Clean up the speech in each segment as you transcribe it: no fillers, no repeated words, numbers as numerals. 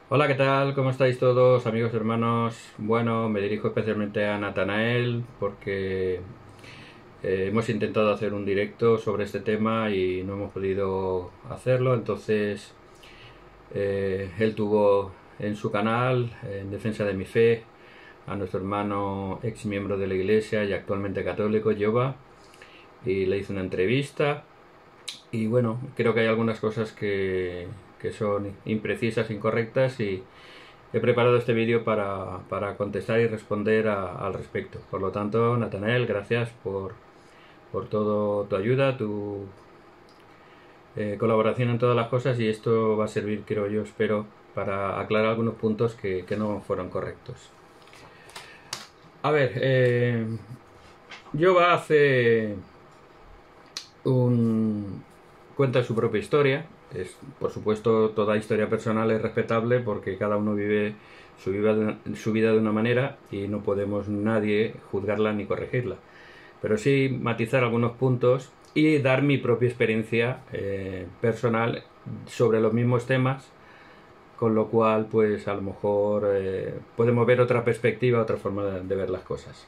Hola, ¿qué tal? ¿Cómo estáis todos, amigos, hermanos? Bueno, me dirijo especialmente a Natanael porque hemos intentado hacer un directo sobre este tema y no hemos podido hacerlo. Entonces, él tuvo en su canal, en defensa de mi fe, a nuestro hermano ex miembro de la iglesia y actualmente católico, Jova, y le hizo una entrevista. Y bueno, creo que hay algunas cosas que son imprecisas, incorrectas, y he preparado este vídeo para contestar y responder al respecto. Por lo tanto, Natanael, gracias por toda tu ayuda, tu colaboración en todas las cosas, y esto va a servir, creo yo, espero, para aclarar algunos puntos que no fueron correctos. A ver, Jova cuenta su propia historia. Por supuesto, toda historia personal es respetable porque cada uno vive su vida de una manera y no podemos nadie juzgarla ni corregirla. Pero sí matizar algunos puntos y dar mi propia experiencia personal sobre los mismos temas, con lo cual pues a lo mejor podemos ver otra perspectiva, otra forma de ver las cosas.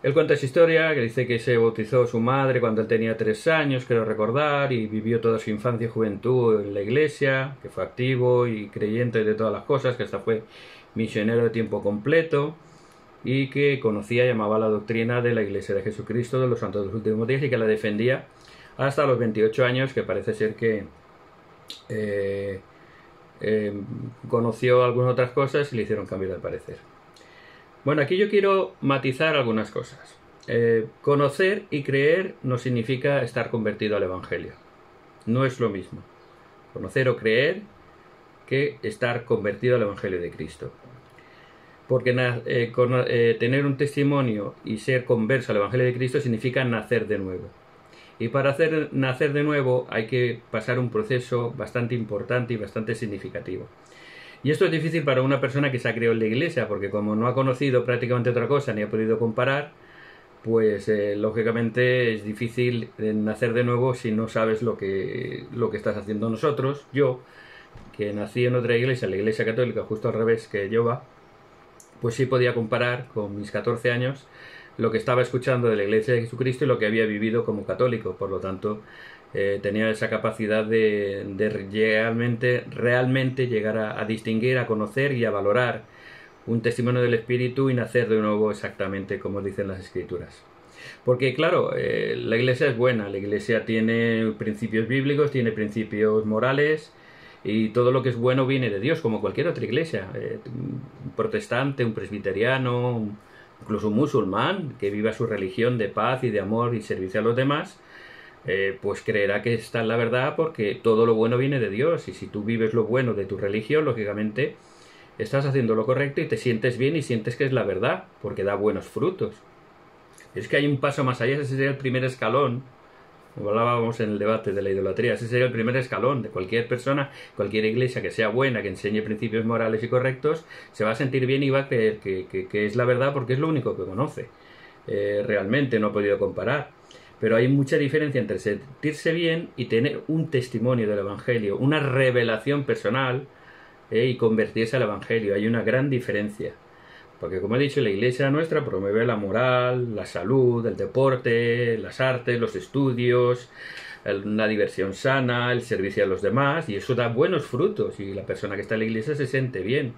Él cuenta esa historia, que dice que se bautizó su madre cuando él tenía 3 años, creo recordar, y vivió toda su infancia y juventud en la iglesia, que fue activo y creyente de todas las cosas, que hasta fue misionero de tiempo completo, y que conocía y amaba la doctrina de la Iglesia de Jesucristo de los Santos de los Últimos Días y que la defendía hasta los 28 años, que parece ser que eh, eh, conoció algunas otras cosas y le hicieron cambiar de parecer. Bueno, aquí yo quiero matizar algunas cosas. Conocer y creer no significa estar convertido al Evangelio. No es lo mismo conocer o creer que estar convertido al Evangelio de Cristo. Porque tener un testimonio y ser converso al Evangelio de Cristo significa nacer de nuevo. Y para hacer nacer de nuevo hay que pasar un proceso bastante importante y bastante significativo. Y esto es difícil para una persona que se ha criado en la iglesia, porque como no ha conocido prácticamente otra cosa ni ha podido comparar, pues lógicamente es difícil nacer de nuevo si no sabes lo que estás haciendo. Nosotros, yo, que nací en otra iglesia, la iglesia católica, justo al revés que Jehová, pues sí podía comparar con mis 14 años lo que estaba escuchando de la iglesia de Jesucristo y lo que había vivido como católico. Por lo tanto, tenía esa capacidad de realmente llegar a distinguir, a conocer y a valorar un testimonio del Espíritu y nacer de nuevo exactamente como dicen las Escrituras. Porque claro, la iglesia es buena, la iglesia tiene principios bíblicos, tiene principios morales, y todo lo que es bueno viene de Dios, como cualquier otra iglesia. Un protestante, un presbiteriano, incluso un musulmán que viva su religión de paz y de amor y servicio a los demás, pues creerá que está en la verdad, porque todo lo bueno viene de Dios. Y si tú vives lo bueno de tu religión, lógicamente estás haciendo lo correcto y te sientes bien y sientes que es la verdad, porque da buenos frutos. Es que hay un paso más allá, ese sería el primer escalón. Como hablábamos en el debate de la idolatría, ese sería el primer escalón de cualquier persona, cualquier iglesia que sea buena, que enseñe principios morales y correctos, se va a sentir bien y va a creer que es la verdad, porque es lo único que conoce. Realmente no ha podido comparar. Pero hay mucha diferencia entre sentirse bien y tener un testimonio del Evangelio, una revelación personal, y convertirse al Evangelio. Hay una gran diferencia. Porque, como he dicho, la iglesia nuestra promueve la moral, la salud, el deporte, las artes, los estudios, una diversión sana, el servicio a los demás, y eso da buenos frutos y la persona que está en la iglesia se siente bien.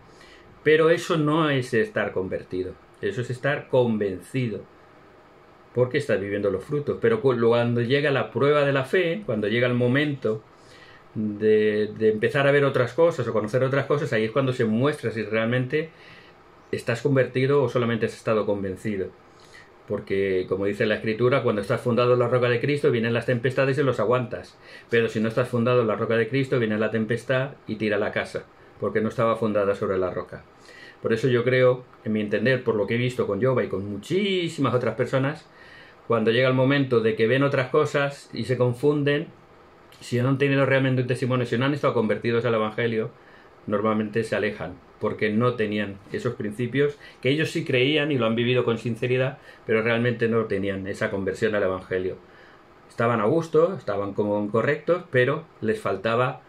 Pero eso no es estar convertido, eso es estar convencido, porque estás viviendo los frutos. Pero cuando llega la prueba de la fe, cuando llega el momento de empezar a ver otras cosas o conocer otras cosas, ahí es cuando se muestra si realmente estás convertido o solamente has estado convencido. Porque, como dice la Escritura, cuando estás fundado en la roca de Cristo, vienen las tempestades y los aguantas. Pero si no estás fundado en la roca de Cristo, viene la tempestad y tira la casa, porque no estaba fundada sobre la roca. Por eso yo creo, en mi entender, por lo que he visto con Jova y con muchísimas otras personas, cuando llega el momento de que ven otras cosas y se confunden, si no han tenido realmente un testimonio, si no han estado convertidos al Evangelio, normalmente se alejan, porque no tenían esos principios, que ellos sí creían y lo han vivido con sinceridad, pero realmente no tenían esa conversión al Evangelio. Estaban a gusto, estaban como correctos, pero les faltaba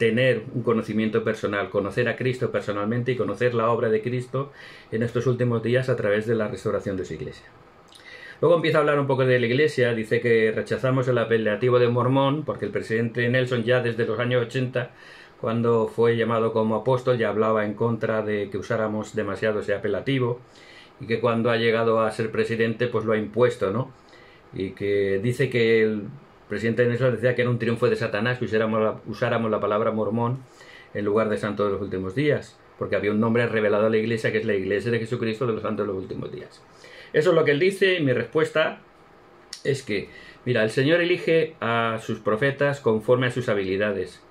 tener un conocimiento personal, conocer a Cristo personalmente y conocer la obra de Cristo en estos últimos días a través de la restauración de su iglesia. Luego empieza a hablar un poco de la iglesia, dice que rechazamos el apelativo de mormón porque el presidente Nelson ya desde los años 80, cuando fue llamado como apóstol, ya hablaba en contra de que usáramos demasiado ese apelativo y que cuando ha llegado a ser presidente pues lo ha impuesto, ¿no? Y que dice que el presidente Nelson decía que era un triunfo de Satanás que usáramos la palabra mormón en lugar de santo de los últimos días, porque había un nombre revelado a la iglesia que es la iglesia de Jesucristo de los santos de los últimos días. Eso es lo que él dice y mi respuesta es que, mira, el Señor elige a sus profetas conforme a sus habilidades.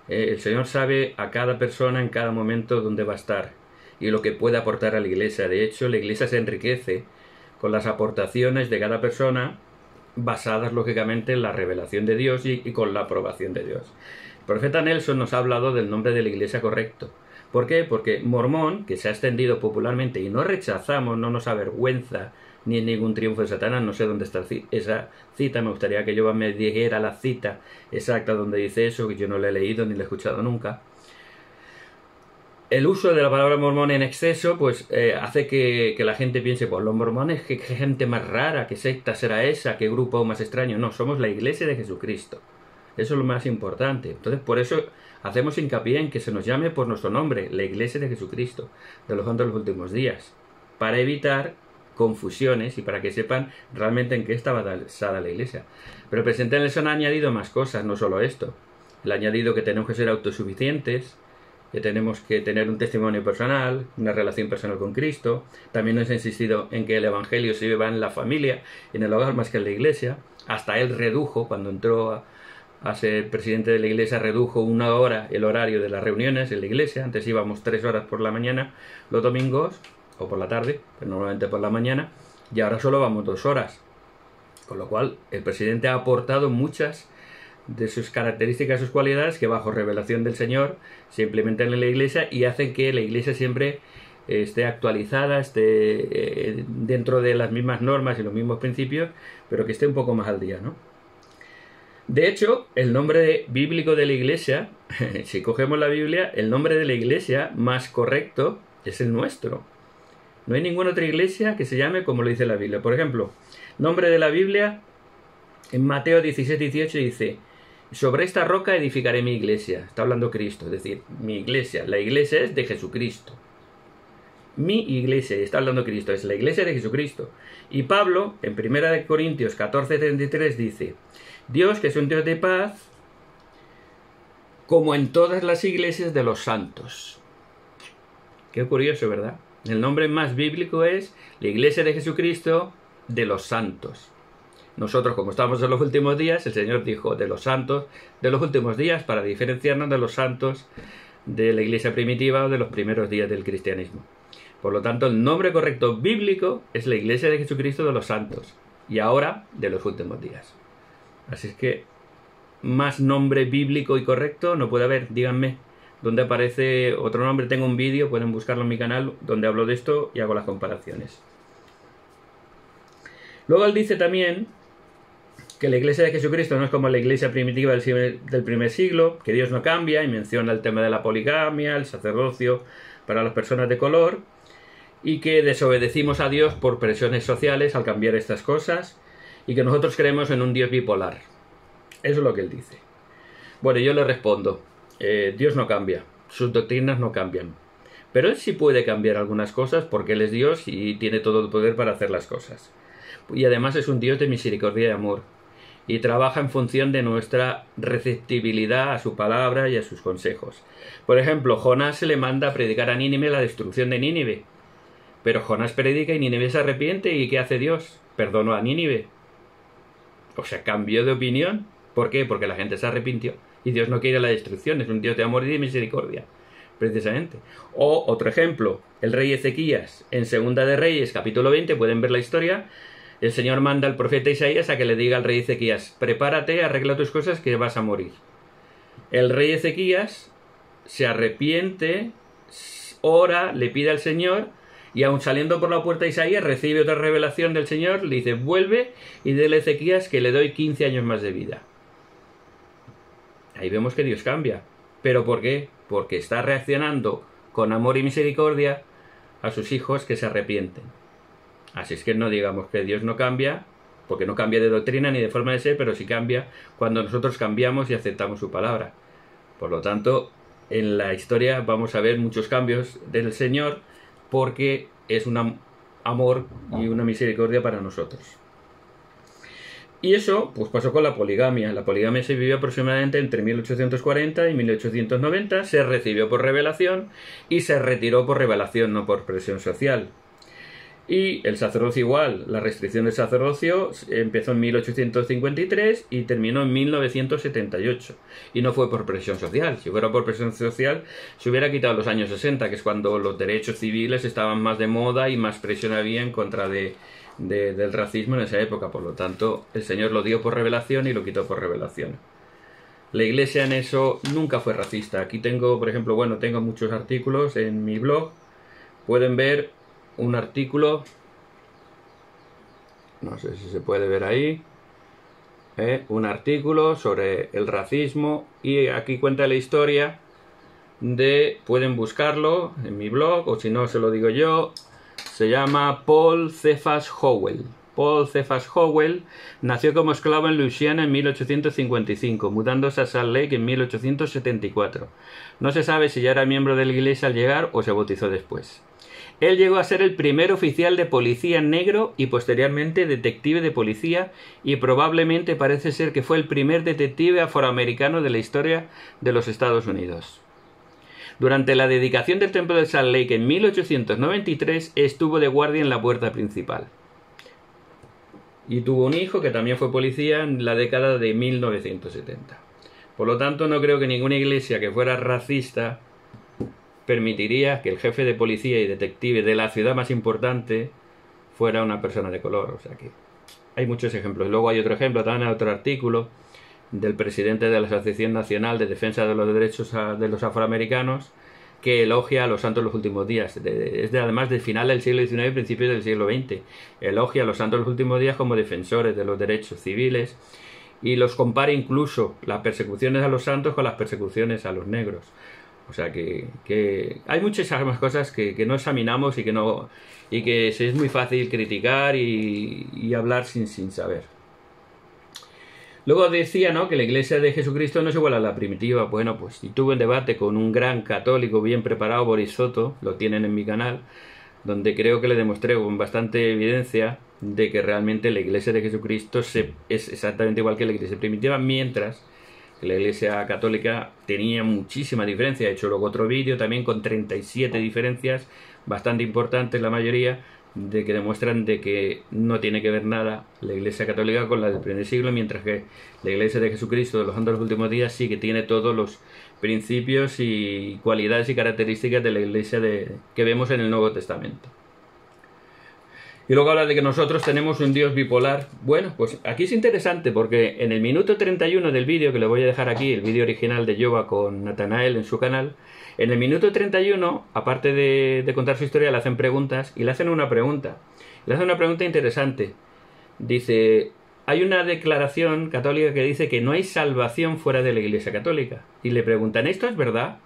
El Señor sabe a cada persona en cada momento dónde va a estar y lo que puede aportar a la iglesia. De hecho, la iglesia se enriquece con las aportaciones de cada persona basadas, lógicamente, en la revelación de Dios y con la aprobación de Dios. El profeta Nelson nos ha hablado del nombre de la iglesia correcto. ¿Por qué? Porque mormón, que se ha extendido popularmente y no rechazamos, no nos avergüenza ni ningún triunfo de Satanás, no sé dónde está esa cita, me gustaría que yo me dijera la cita exacta donde dice eso, que yo no la he leído ni la he escuchado nunca. El uso de la palabra mormón en exceso pues hace que la gente piense, pues los mormones, qué gente más rara, qué secta será esa, qué grupo más extraño. No, somos la iglesia de Jesucristo. Eso es lo más importante. Entonces, por eso hacemos hincapié en que se nos llame por nuestro nombre, la iglesia de Jesucristo, de los santos de los últimos días, para evitar confusiones y para que sepan realmente en qué estaba basada la iglesia. Pero el presidente Nelson ha añadido más cosas, no solo esto. Él ha añadido que tenemos que ser autosuficientes, que tenemos que tener un testimonio personal, una relación personal con Cristo. También nos ha insistido en que el evangelio se viva en la familia, en el hogar más que en la iglesia. Hasta él redujo, cuando entró a ser presidente de la iglesia, redujo 1 hora el horario de las reuniones en la iglesia. Antes íbamos 3 horas por la mañana los domingos, o por la tarde, pero normalmente por la mañana, y ahora solo vamos 2 horas. Con lo cual, el presidente ha aportado muchas de sus características, sus cualidades, que bajo revelación del Señor se implementan en la iglesia y hacen que la iglesia siempre esté actualizada, esté dentro de las mismas normas y los mismos principios, pero que esté un poco más al día, ¿no? De hecho, el nombre bíblico de la iglesia, si cogemos la Biblia, el nombre de la iglesia más correcto es el nuestro. No hay ninguna otra iglesia que se llame como lo dice la Biblia. Por ejemplo, nombre de la Biblia, en Mateo 17:18 dice: sobre esta roca edificaré mi iglesia. Está hablando Cristo, es decir, mi iglesia. La iglesia es de Jesucristo. Mi iglesia, y está hablando Cristo, es la iglesia de Jesucristo. Y Pablo, en 1 Corintios 14:33 dice: Dios, que es un Dios de paz, como en todas las iglesias de los santos. Qué curioso, ¿verdad? El nombre más bíblico es la iglesia de Jesucristo de los santos. Nosotros, como estamos en los últimos días, el Señor dijo de los santos de los últimos días para diferenciarnos de los santos de la iglesia primitiva o de los primeros días del cristianismo. Por lo tanto, el nombre correcto bíblico es la iglesia de Jesucristo de los santos y ahora de los últimos días. Así es que más nombre bíblico y correcto no puede haber. Díganme dónde aparece otro nombre. Tengo un vídeo, pueden buscarlo en mi canal, donde hablo de esto y hago las comparaciones. Luego él dice también que la iglesia de Jesucristo no es como la iglesia primitiva del primer siglo, que Dios no cambia, y menciona el tema de la poligamia, el sacerdocio para las personas de color, y que desobedecimos a Dios por presiones sociales al cambiar estas cosas, y que nosotros creemos en un Dios bipolar. Eso es lo que él dice. Bueno, yo le respondo, Dios no cambia, sus doctrinas no cambian, pero él sí puede cambiar algunas cosas porque él es Dios y tiene todo el poder para hacer las cosas. Y además es un Dios de misericordia y amor, y trabaja en función de nuestra receptibilidad a su palabra y a sus consejos. Por ejemplo, Jonás se le manda a predicar a Nínive la destrucción de Nínive, pero Jonás predica y Nínive se arrepiente, ¿y qué hace Dios? Perdonó a Nínive. O sea, cambió de opinión. ¿Por qué? Porque la gente se arrepintió y Dios no quiere la destrucción, es un Dios de amor y de misericordia, precisamente. O otro ejemplo, el rey Ezequías, en Segunda de Reyes, capítulo 20, pueden ver la historia. El Señor manda al profeta Isaías a que le diga al rey Ezequías: prepárate, arregla tus cosas que vas a morir. El rey Ezequías se arrepiente, ora, le pide al Señor, y aun saliendo por la puerta Isaías recibe otra revelación del Señor, le dice: vuelve y dile a Ezequías que le doy 15 años más de vida. Ahí vemos que Dios cambia. ¿Pero por qué? Porque está reaccionando con amor y misericordia a sus hijos que se arrepienten. Así es que no digamos que Dios no cambia, porque no cambia de doctrina ni de forma de ser, pero sí cambia cuando nosotros cambiamos y aceptamos su palabra. Por lo tanto, en la historia vamos a ver muchos cambios del Señor, porque es un amor y una misericordia para nosotros. Y eso pues pasó con la poligamia. La poligamia se vivió aproximadamente entre 1840 y 1890, se recibió por revelación y se retiró por revelación, no por presión social. Y el sacerdocio igual, la restricción del sacerdocio empezó en 1853 y terminó en 1978. Y no fue por presión social. Si fuera por presión social, se hubiera quitado los años 60, que es cuando los derechos civiles estaban más de moda y más presión había en contra del racismo en esa época. Por lo tanto, el Señor lo dio por revelación y lo quitó por revelación. La Iglesia en eso nunca fue racista. Aquí tengo, por ejemplo, tengo muchos artículos en mi blog. Pueden ver un artículo, no sé si se puede ver ahí, un artículo sobre el racismo, y aquí cuenta la historia pueden buscarlo en mi blog, o si no se lo digo yo. Se llama Paul Cephas Howell. Paul Cephas Howell nació como esclavo en Luisiana en 1855, mudándose a Salt Lake en 1874. No se sabe si ya era miembro de la iglesia al llegar o se bautizó después. Él llegó a ser el primer oficial de policía negro y posteriormente detective de policía, y probablemente parece ser que fue el primer detective afroamericano de la historia de los Estados Unidos. Durante la dedicación del templo de Salt Lake en 1893 estuvo de guardia en la puerta principal. Y tuvo un hijo que también fue policía en la década de 1970. Por lo tanto, no creo que ninguna iglesia que fuera racista permitiría que el jefe de policía y detective de la ciudad más importante fuera una persona de color. O sea que hay muchos ejemplos. Luego hay otro ejemplo, también hay otro artículo del presidente de la Asociación Nacional de Defensa de los Derechos de los Afroamericanos, que elogia a los santos de los últimos días. Además del final del siglo XIX y principios del siglo XX. Elogia a los santos de los últimos días como defensores de los derechos civiles, y los compara incluso las persecuciones a los santos con las persecuciones a los negros. O sea que hay muchas más cosas que no examinamos y que es muy fácil criticar y hablar sin saber. Luego decía, ¿no?, que la Iglesia de Jesucristo no es igual a la primitiva. Bueno, pues y tuve un debate con un gran católico bien preparado, Boris Soto, lo tienen en mi canal, donde creo que le demostré con bastante evidencia de que realmente la Iglesia de Jesucristo es exactamente igual que la Iglesia primitiva, mientras que la Iglesia católica tenía muchísima diferencia. He hecho luego otro vídeo también con 37 diferencias, bastante importantes la mayoría, de que demuestran de que no tiene que ver nada la Iglesia católica con la del primer siglo, mientras que la Iglesia de Jesucristo de los santos de los últimos días sí que tiene todos los principios y cualidades y características de la Iglesia que vemos en el Nuevo Testamento. Y luego habla de que nosotros tenemos un Dios bipolar. Bueno, pues aquí es interesante porque en el minuto 31 del vídeo, que le voy a dejar aquí, el vídeo original de Yoba con Natanael en su canal, en el minuto 31, aparte de contar su historia, le hacen preguntas y le hacen una pregunta. Le hacen una pregunta interesante. Dice, hay una declaración católica que dice que no hay salvación fuera de la Iglesia católica. Y le preguntan, ¿esto es verdad?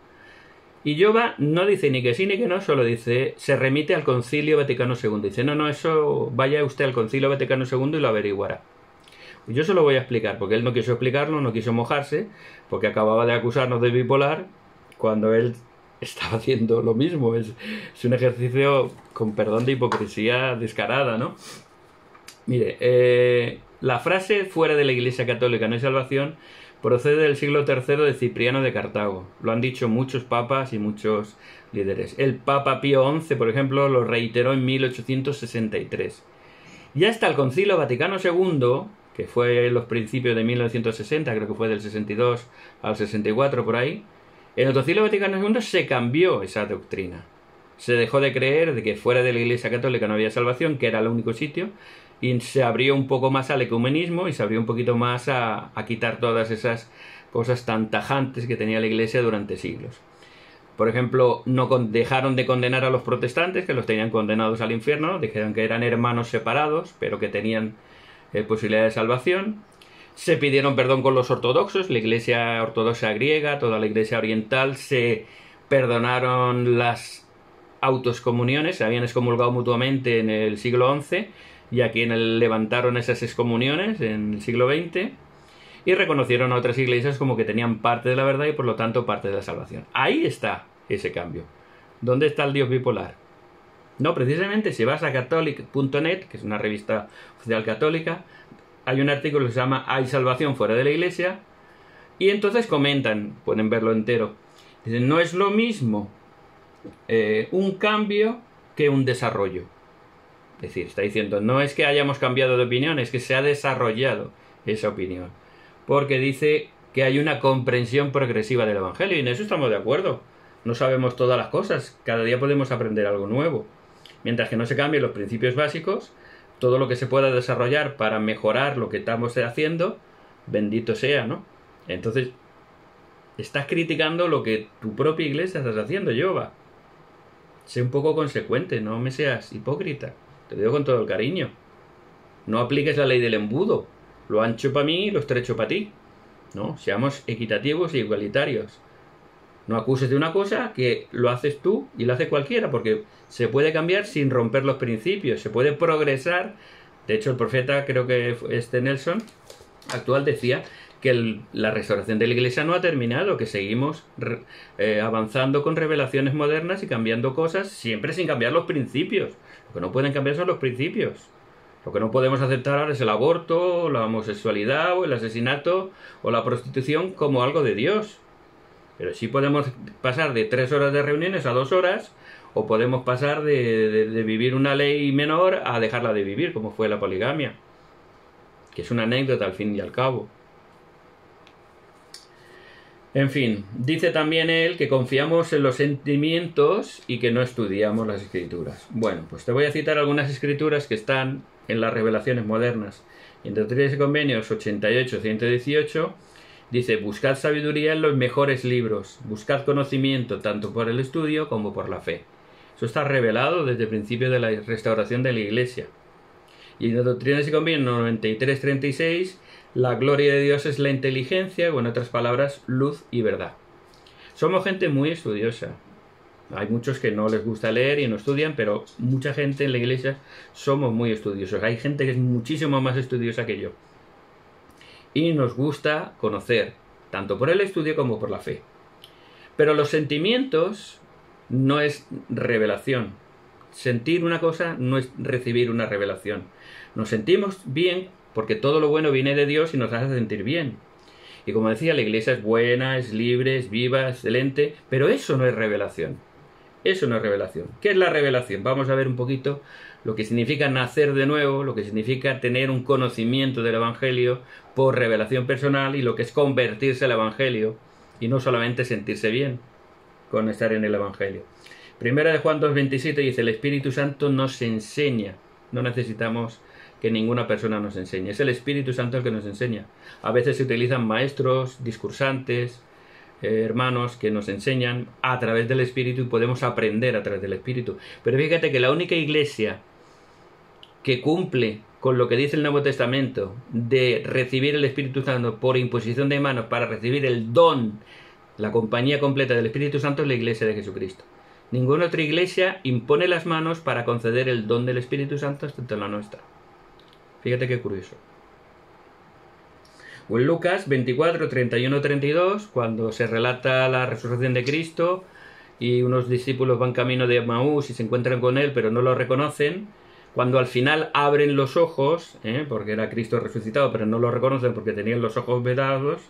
Y Yoba no dice ni que sí ni que no, solo dice, se remite al Concilio Vaticano II. Dice, no, eso vaya usted al Concilio Vaticano II y lo averiguará. Yo se lo voy a explicar, porque él no quiso explicarlo, no quiso mojarse, porque acababa de acusarnos de bipolar, cuando él estaba haciendo lo mismo. Es un ejercicio, con perdón, de hipocresía descarada, ¿no? Mire, la frase fuera de la Iglesia Católica no hay salvación procede del siglo III de Cipriano de Cartago. Lo han dicho muchos papas y muchos líderes. El Papa Pío XI, por ejemplo, lo reiteró en 1863. Y hasta el Concilio Vaticano II, que fue en los principios de 1960, creo que fue del 62 al 64 por ahí, en el Concilio Vaticano II se cambió esa doctrina. Se dejó de creer de que fuera de la Iglesia Católica no había salvación, que era el único sitio, y se abrió un poco más al ecumenismo y se abrió un poquito más a quitar todas esas cosas tan tajantes que tenía la Iglesia durante siglos. Por ejemplo, dejaron de condenar a los protestantes, que los tenían condenados al infierno, dijeron que eran hermanos separados, pero que tenían posibilidad de salvación. Se pidieron perdón con los ortodoxos, la Iglesia ortodoxa griega, toda la Iglesia oriental, se perdonaron las autoexcomuniones, se habían excomulgado mutuamente en el siglo XI, y a quienes levantaron esas excomuniones en el siglo XX, y reconocieron a otras iglesias como que tenían parte de la verdad y por lo tanto parte de la salvación. Ahí está ese cambio. ¿Dónde está el Dios bipolar? No, precisamente si vas a catholic.net, que es una revista oficial católica, hay un artículo que se llama ¿Hay salvación fuera de la iglesia? Y entonces comentan, pueden verlo entero, dicen, no es lo mismo un cambio que un desarrollo. Es decir, está diciendo, no es que hayamos cambiado de opinión, es que se ha desarrollado esa opinión. Porque dice que hay una comprensión progresiva del Evangelio, y en eso estamos de acuerdo. No sabemos todas las cosas, cada día podemos aprender algo nuevo. Mientras que no se cambien los principios básicos, todo lo que se pueda desarrollar para mejorar lo que estamos haciendo, bendito sea, ¿no? Entonces, estás criticando lo que tu propia iglesia estás haciendo, Jehová. Sé un poco consecuente, no me seas hipócrita. Te lo digo con todo el cariño. No apliques la ley del embudo. Lo ancho para mí y lo estrecho para ti. No, seamos equitativos e igualitarios. No acuses de una cosa que lo haces tú y lo hace cualquiera, porque se puede cambiar sin romper los principios, se puede progresar. De hecho, el profeta, creo que Nelson, actual, decía que la restauración de la Iglesia no ha terminado, que seguimos avanzando con revelaciones modernas y cambiando cosas, siempre sin cambiar los principios. Lo que no pueden cambiar son los principios. Lo que no podemos aceptar ahora es el aborto, la homosexualidad, o el asesinato, o la prostitución como algo de Dios. Pero sí podemos pasar de 3 horas de reuniones a 2 horas, o podemos pasar de vivir una ley menor a dejarla de vivir, como fue la poligamia, que es una anécdota al fin y al cabo. En fin, dice también él que confiamos en los sentimientos y que no estudiamos las escrituras. Bueno, pues te voy a citar algunas escrituras que están en las revelaciones modernas. En Doctrinas y Convenios 88-118 dice, buscad sabiduría en los mejores libros, buscad conocimiento tanto por el estudio como por la fe. Eso está revelado desde el principio de la restauración de la Iglesia. Y en Doctrinas y Convenios 93-36, la gloria de Dios es la inteligencia, o en otras palabras, luz y verdad. Somos gente muy estudiosa. Hay muchos que no les gusta leer y no estudian, pero mucha gente en la Iglesia somos muy estudiosos. Hay gente que es muchísimo más estudiosa que yo. Y nos gusta conocer, tanto por el estudio como por la fe. Pero los sentimientos no es revelación. Sentir una cosa no es recibir una revelación. Nos sentimos bien porque todo lo bueno viene de Dios y nos hace sentir bien. Y como decía, la Iglesia es buena, es libre, es viva, excelente, pero eso no es revelación. Eso no es revelación. ¿Qué es la revelación? Vamos a ver un poquito lo que significa nacer de nuevo, lo que significa tener un conocimiento del Evangelio por revelación personal y lo que es convertirse al Evangelio y no solamente sentirse bien con estar en el Evangelio. Primera de Juan 2.27 dice, el Espíritu Santo nos enseña. No necesitamos que ninguna persona nos enseñe. Es el Espíritu Santo el que nos enseña. A veces se utilizan maestros, discursantes, hermanos que nos enseñan a través del Espíritu y podemos aprender a través del Espíritu. Pero fíjate que la única iglesia que cumple con lo que dice el Nuevo Testamento de recibir el Espíritu Santo por imposición de manos para recibir el don, la compañía completa del Espíritu Santo es la Iglesia de Jesucristo. Ninguna otra iglesia impone las manos para conceder el don del Espíritu Santo excepto la nuestra. Fíjate qué curioso. O en Lucas 24, 31, 32, cuando se relata la resurrección de Cristo y unos discípulos van camino de Emaús y se encuentran con él pero no lo reconocen, cuando al final abren los ojos, porque era Cristo resucitado pero no lo reconocen porque tenían los ojos vedados,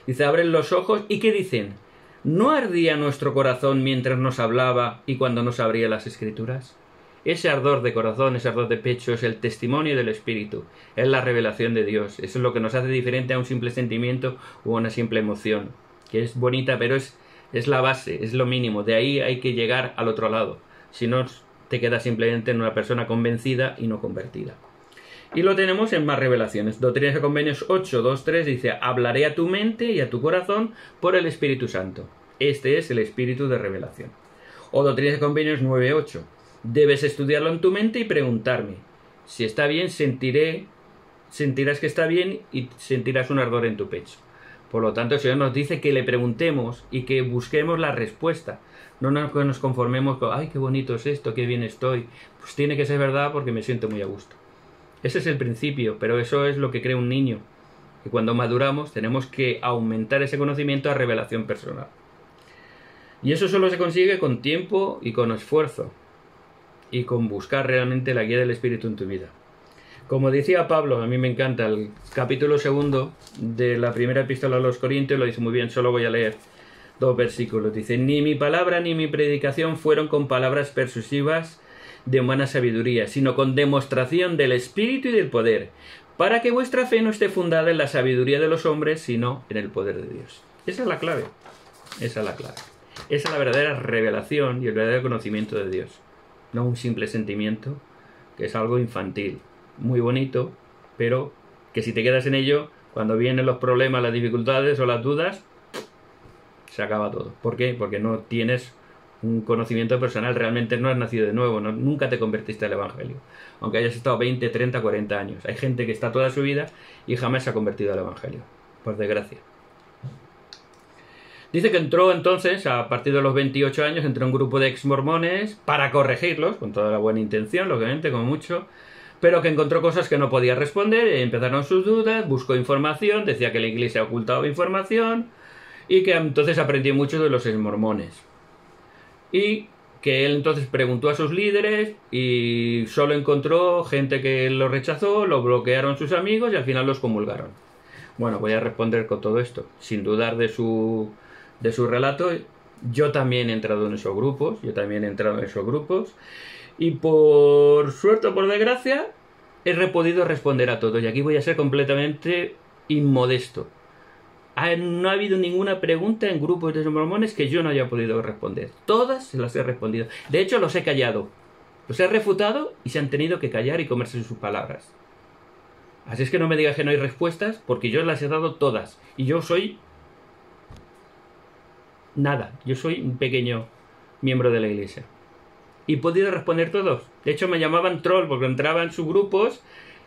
dice, abren los ojos y ¿qué dicen? ¿No ardía nuestro corazón mientras nos hablaba y cuando nos abría las Escrituras? Ese ardor de corazón, ese ardor de pecho es el testimonio del Espíritu, es la revelación de Dios. Eso es lo que nos hace diferente a un simple sentimiento o a una simple emoción, que es bonita, pero es la base, es lo mínimo. De ahí hay que llegar al otro lado. Si no, te quedas simplemente en una persona convencida y no convertida. Y lo tenemos en más revelaciones. Doctrinas y Convenios 8, 2, 3 dice, hablaré a tu mente y a tu corazón por el Espíritu Santo. Este es el Espíritu de revelación. O Doctrinas y Convenios 9, 8. Debes estudiarlo en tu mente y preguntarme. Si está bien, sentiré sentirás que está bien y sentirás un ardor en tu pecho. Por lo tanto, el Señor nos dice que le preguntemos y que busquemos la respuesta. No nos conformemos con, ay, qué bonito es esto, qué bien estoy. Pues tiene que ser verdad porque me siento muy a gusto. Ese es el principio, pero eso es lo que cree un niño. Y cuando maduramos tenemos que aumentar ese conocimiento a revelación personal. Y eso solo se consigue con tiempo y con esfuerzo. Y con buscar realmente la guía del Espíritu en tu vida. Como decía Pablo, a mí me encanta el capítulo 2 de la primera epístola a los Corintios, lo dice muy bien, solo voy a leer 2 versículos. Dice, ni mi palabra ni mi predicación fueron con palabras persuasivas de humana sabiduría, sino con demostración del Espíritu y del poder, para que vuestra fe no esté fundada en la sabiduría de los hombres, sino en el poder de Dios. Esa es la clave. Esa es la clave. Esa es la verdadera revelación y el verdadero conocimiento de Dios. No un simple sentimiento, que es algo infantil, muy bonito, pero que si te quedas en ello, cuando vienen los problemas, las dificultades o las dudas, se acaba todo. ¿Por qué? Porque no tienes un conocimiento personal, realmente no has nacido de nuevo, nunca te convertiste al Evangelio. Aunque hayas estado 20, 30, 40 años. Hay gente que está toda su vida y jamás se ha convertido al Evangelio, por desgracia. Dice que entró entonces, a partir de los 28 años, entró un grupo de ex-mormones para corregirlos, con toda la buena intención, lógicamente, como mucho, pero que encontró cosas que no podía responder, empezaron sus dudas, buscó información, decía que la iglesia ocultaba información, y que entonces aprendió mucho de los ex-mormones. Y que él entonces preguntó a sus líderes y solo encontró gente que lo rechazó, lo bloquearon sus amigos y al final los comulgaron. Bueno, voy a responder con todo esto, sin dudar de su relato. Yo también he entrado en esos grupos, y por suerte o por desgracia he podido responder a todo, y aquí voy a ser completamente inmodesto. No ha habido ninguna pregunta en grupos de mormones que yo no haya podido responder. Todas se las he respondido. De hecho, los he callado. Los he refutado y se han tenido que callar y comerse sus palabras. Así es que no me digas que no hay respuestas, porque yo las he dado todas. Y yo soy nada. Yo soy un pequeño miembro de la iglesia. Y he podido responder todos. De hecho, me llamaban troll porque entraba en sus grupos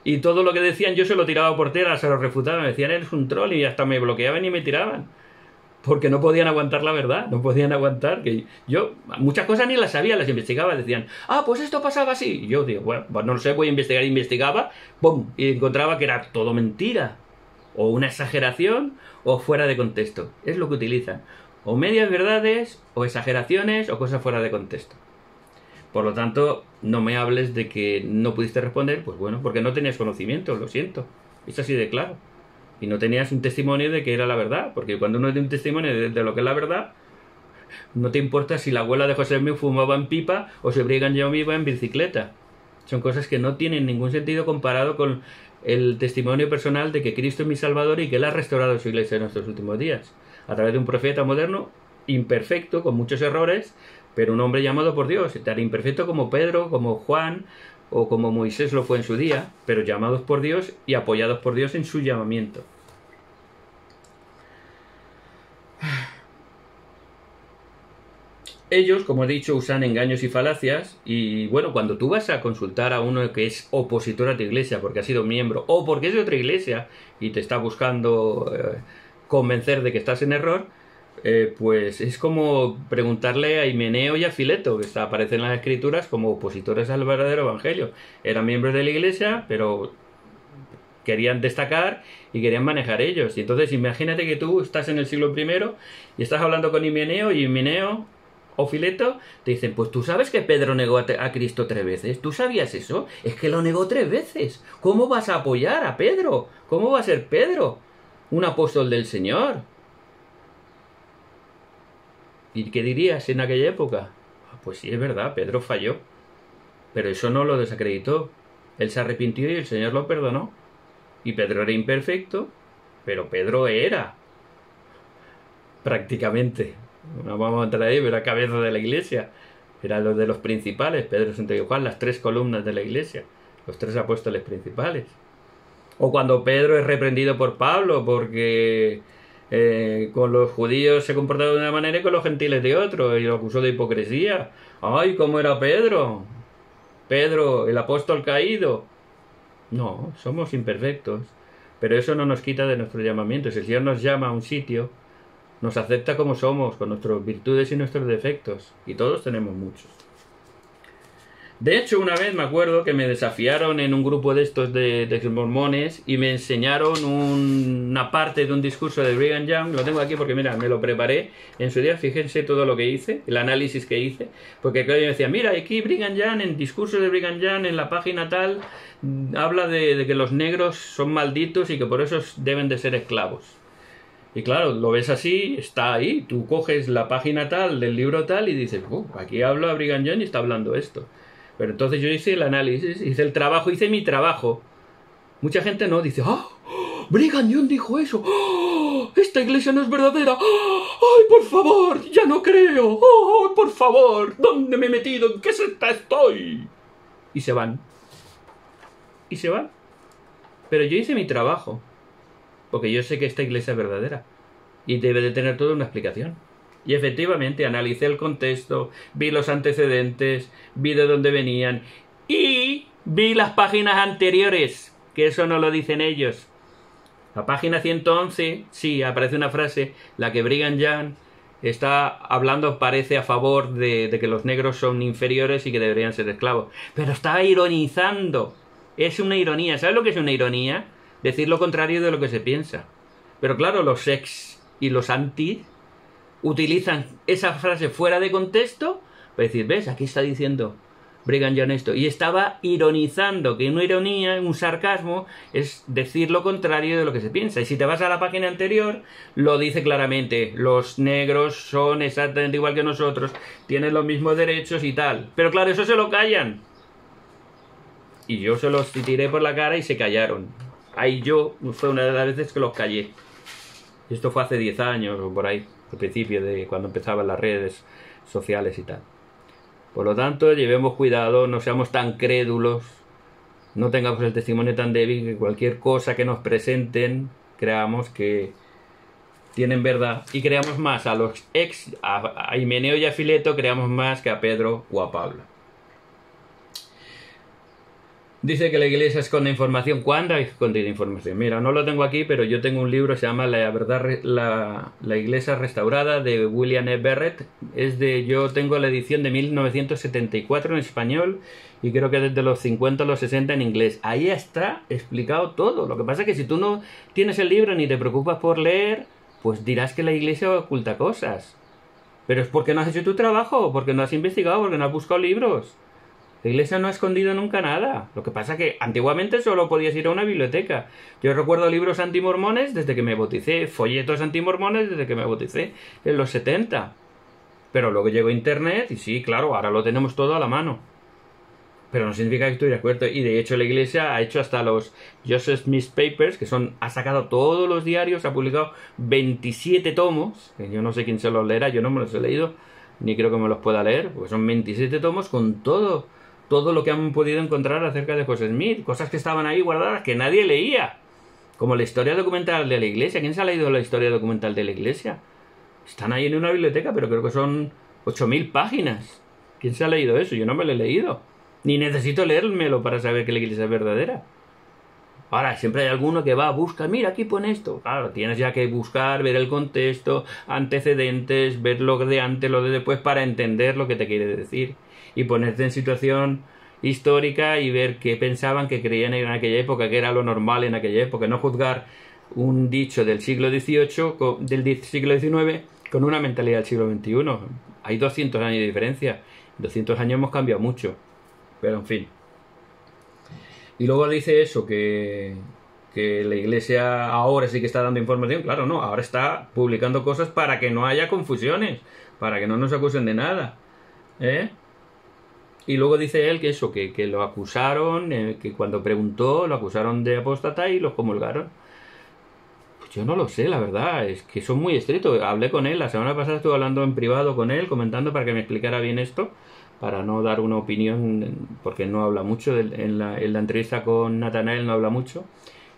y todo lo que decían yo se lo tiraba por tierra, se lo refutaba. Me decían, eres un troll, y hasta me bloqueaban y me tiraban. Porque no podían aguantar la verdad. No podían aguantar que yo muchas cosas ni las sabía, las investigaba. Decían, pues esto pasaba así. Y yo digo, bueno, pues no lo sé, voy a investigar. Investigaba, ¡pum! Y encontraba que era todo mentira. O una exageración, o fuera de contexto. Es lo que utilizan. O medias verdades, o exageraciones, o cosas fuera de contexto. Por lo tanto, no me hables de que no pudiste responder, pues bueno, porque no tenías conocimiento, lo siento. Es así de claro. Y no tenías un testimonio de que era la verdad, porque cuando uno tiene un testimonio de lo que es la verdad, no te importa si la abuela de José Miguel fumaba en pipa o si Brigham Young iba en bicicleta. Son cosas que no tienen ningún sentido comparado con el testimonio personal de que Cristo es mi Salvador y que Él ha restaurado su iglesia en nuestros últimos días, a través de un profeta moderno, imperfecto, con muchos errores, pero un hombre llamado por Dios, tan imperfecto como Pedro, como Juan o como Moisés lo fue en su día, pero llamados por Dios y apoyados por Dios en su llamamiento. Ellos, como he dicho, usan engaños y falacias, y bueno, cuando tú vas a consultar a uno que es opositor a tu iglesia porque ha sido miembro o porque es de otra iglesia y te está buscando convencer de que estás en error, pues es como preguntarle a Himeneo y a Fileto, que aparecen en las escrituras como opositores al verdadero evangelio. Eran miembros de la iglesia, pero querían destacar y querían manejar ellos. Y entonces imagínate que tú estás en el siglo I y estás hablando con Himeneo, y Himeneo o Fileto te dicen, pues tú sabes que Pedro negó a Cristo 3 veces. ¿Tú sabías eso? Es que lo negó 3 veces. ¿Cómo vas a apoyar a Pedro? ¿Cómo va a ser Pedro un apóstol del Señor? ¿Y qué dirías en aquella época? Pues sí, es verdad, Pedro falló. Pero eso no lo desacreditó. Él se arrepintió y el Señor lo perdonó. Y Pedro era imperfecto, pero Pedro era prácticamente, no vamos a entrar ahí, pero era cabeza de la iglesia. Era los de los principales, Pedro, Santiago y Juan, las 3 columnas de la iglesia, los 3 apóstoles principales. O cuando Pedro es reprendido por Pablo porque con los judíos se comportaba de una manera y con los gentiles de otro, y lo acusó de hipocresía. ¡Ay, cómo era Pedro! Pedro, el apóstol caído. No, somos imperfectos, pero eso no nos quita de nuestro llamamiento. Si el Señor nos llama a un sitio, nos acepta como somos, con nuestras virtudes y nuestros defectos, y todos tenemos muchos. De hecho, una vez me acuerdo que me desafiaron en un grupo de estos de mormones y me enseñaron una parte de un discurso de Brigham Young. Lo tengo aquí porque, mira, me lo preparé en su día. Fíjense todo lo que hice, el análisis que hice. Porque claro, yo me decía, mira, aquí Brigham Young, en el discurso de Brigham Young, en la página tal, habla de que los negros son malditos y que por eso deben de ser esclavos. Y claro, lo ves así, está ahí. Tú coges la página tal del libro tal y dices, aquí habla Brigham Young y está hablando esto. Pero entonces yo hice el análisis, hice el trabajo, hice mi trabajo. Mucha gente no, dice, Brigham Young dijo eso, esta iglesia no es verdadera, ¡ay, por favor, ya no creo! ¡Oh, por favor! ¿Dónde me he metido? ¿En qué secta estoy? Y se van. Y se van. Pero yo hice mi trabajo, porque yo sé que esta iglesia es verdadera y debe de tener toda una explicación. Y efectivamente analicé el contexto, vi los antecedentes, vi de dónde venían y vi las páginas anteriores, que eso no lo dicen ellos. La página 111, sí, aparece una frase, la que Brigham Young está hablando, parece a favor de que los negros son inferiores y que deberían ser esclavos. Pero está ironizando. Es una ironía. ¿Sabes lo que es una ironía? Decir lo contrario de lo que se piensa. Pero claro, los ex y los anti utilizan esa frase fuera de contexto para decir, ¿ves? Aquí está diciendo Brigham Young esto. Y estaba ironizando, que una ironía, un sarcasmo, es decir lo contrario de lo que se piensa. Y si te vas a la página anterior, lo dice claramente. Los negros son exactamente igual que nosotros, tienen los mismos derechos y tal. Pero claro, eso se lo callan. Y yo se los tiré por la cara y se callaron. Ahí yo, fue una de las veces que los callé. Esto fue hace 10 años o por ahí, al principio de cuando empezaban las redes sociales y tal. Por lo tanto, llevemos cuidado, no seamos tan crédulos, no tengamos el testimonio tan débil que cualquier cosa que nos presenten creamos que tienen verdad y creamos más a los a Himeneo y a Fileto, creamos más que a Pedro o a Pablo. Dice que la iglesia esconde información. ¿Cuándo hay escondido información? Mira, no lo tengo aquí, pero yo tengo un libro que se llama La iglesia restaurada, de William E. Barrett. Yo tengo la edición de 1974 en español y creo que desde los 50 a los 60 en inglés. Ahí está explicado todo. Lo que pasa es que si tú no tienes el libro ni te preocupas por leer, pues dirás que la iglesia oculta cosas. Pero es porque no has hecho tu trabajo, porque no has investigado, porque no has buscado libros. La iglesia no ha escondido nunca nada. Lo que pasa es que antiguamente solo podías ir a una biblioteca. Yo recuerdo libros antimormones desde que me bauticé, folletos antimormones desde que me bauticé en los 70. Pero luego llegó Internet y sí, claro, ahora lo tenemos todo a la mano. Pero no significa que estoy de acuerdo. Y de hecho la iglesia ha hecho hasta los Joseph Smith Papers, ha sacado todos los diarios, ha publicado 27 tomos, que yo no sé quién se los leerá, yo no me los he leído, ni creo que me los pueda leer, porque son 27 tomos con todo lo que han podido encontrar acerca de José Smith, cosas que estaban ahí guardadas que nadie leía, como la historia documental de la iglesia. ¿Quién se ha leído la historia documental de la iglesia? Están ahí en una biblioteca, pero creo que son 8000 páginas. ¿Quién se ha leído eso? Yo no me lo he leído, ni necesito leérmelo para saber que la iglesia es verdadera. Ahora, siempre hay alguno que va, busca, mira, aquí pone esto. Claro, tienes ya que buscar, ver el contexto, antecedentes, ver lo de antes, lo de después, para entender lo que te quiere decir. Y ponerte en situación histórica y ver qué pensaban, qué creían en aquella época, qué era lo normal en aquella época. No juzgar un dicho del siglo XVIII, del siglo XIX, con una mentalidad del siglo XXI. Hay 200 años de diferencia. En 200 años hemos cambiado mucho. Pero en fin. Y luego dice eso, que la iglesia ahora sí que está dando información. Claro, no, ahora está publicando cosas para que no haya confusiones, para que no nos acusen de nada. Y luego dice él que lo acusaron, que cuando preguntó lo acusaron de apóstata y los comulgaron. Pues yo no lo sé, la verdad, es que son muy estrictos. Hablé con él, la semana pasada estuve hablando en privado con él, comentando para que me explicara bien esto, para no dar una opinión, porque no habla mucho, en la entrevista con Natanael no habla mucho,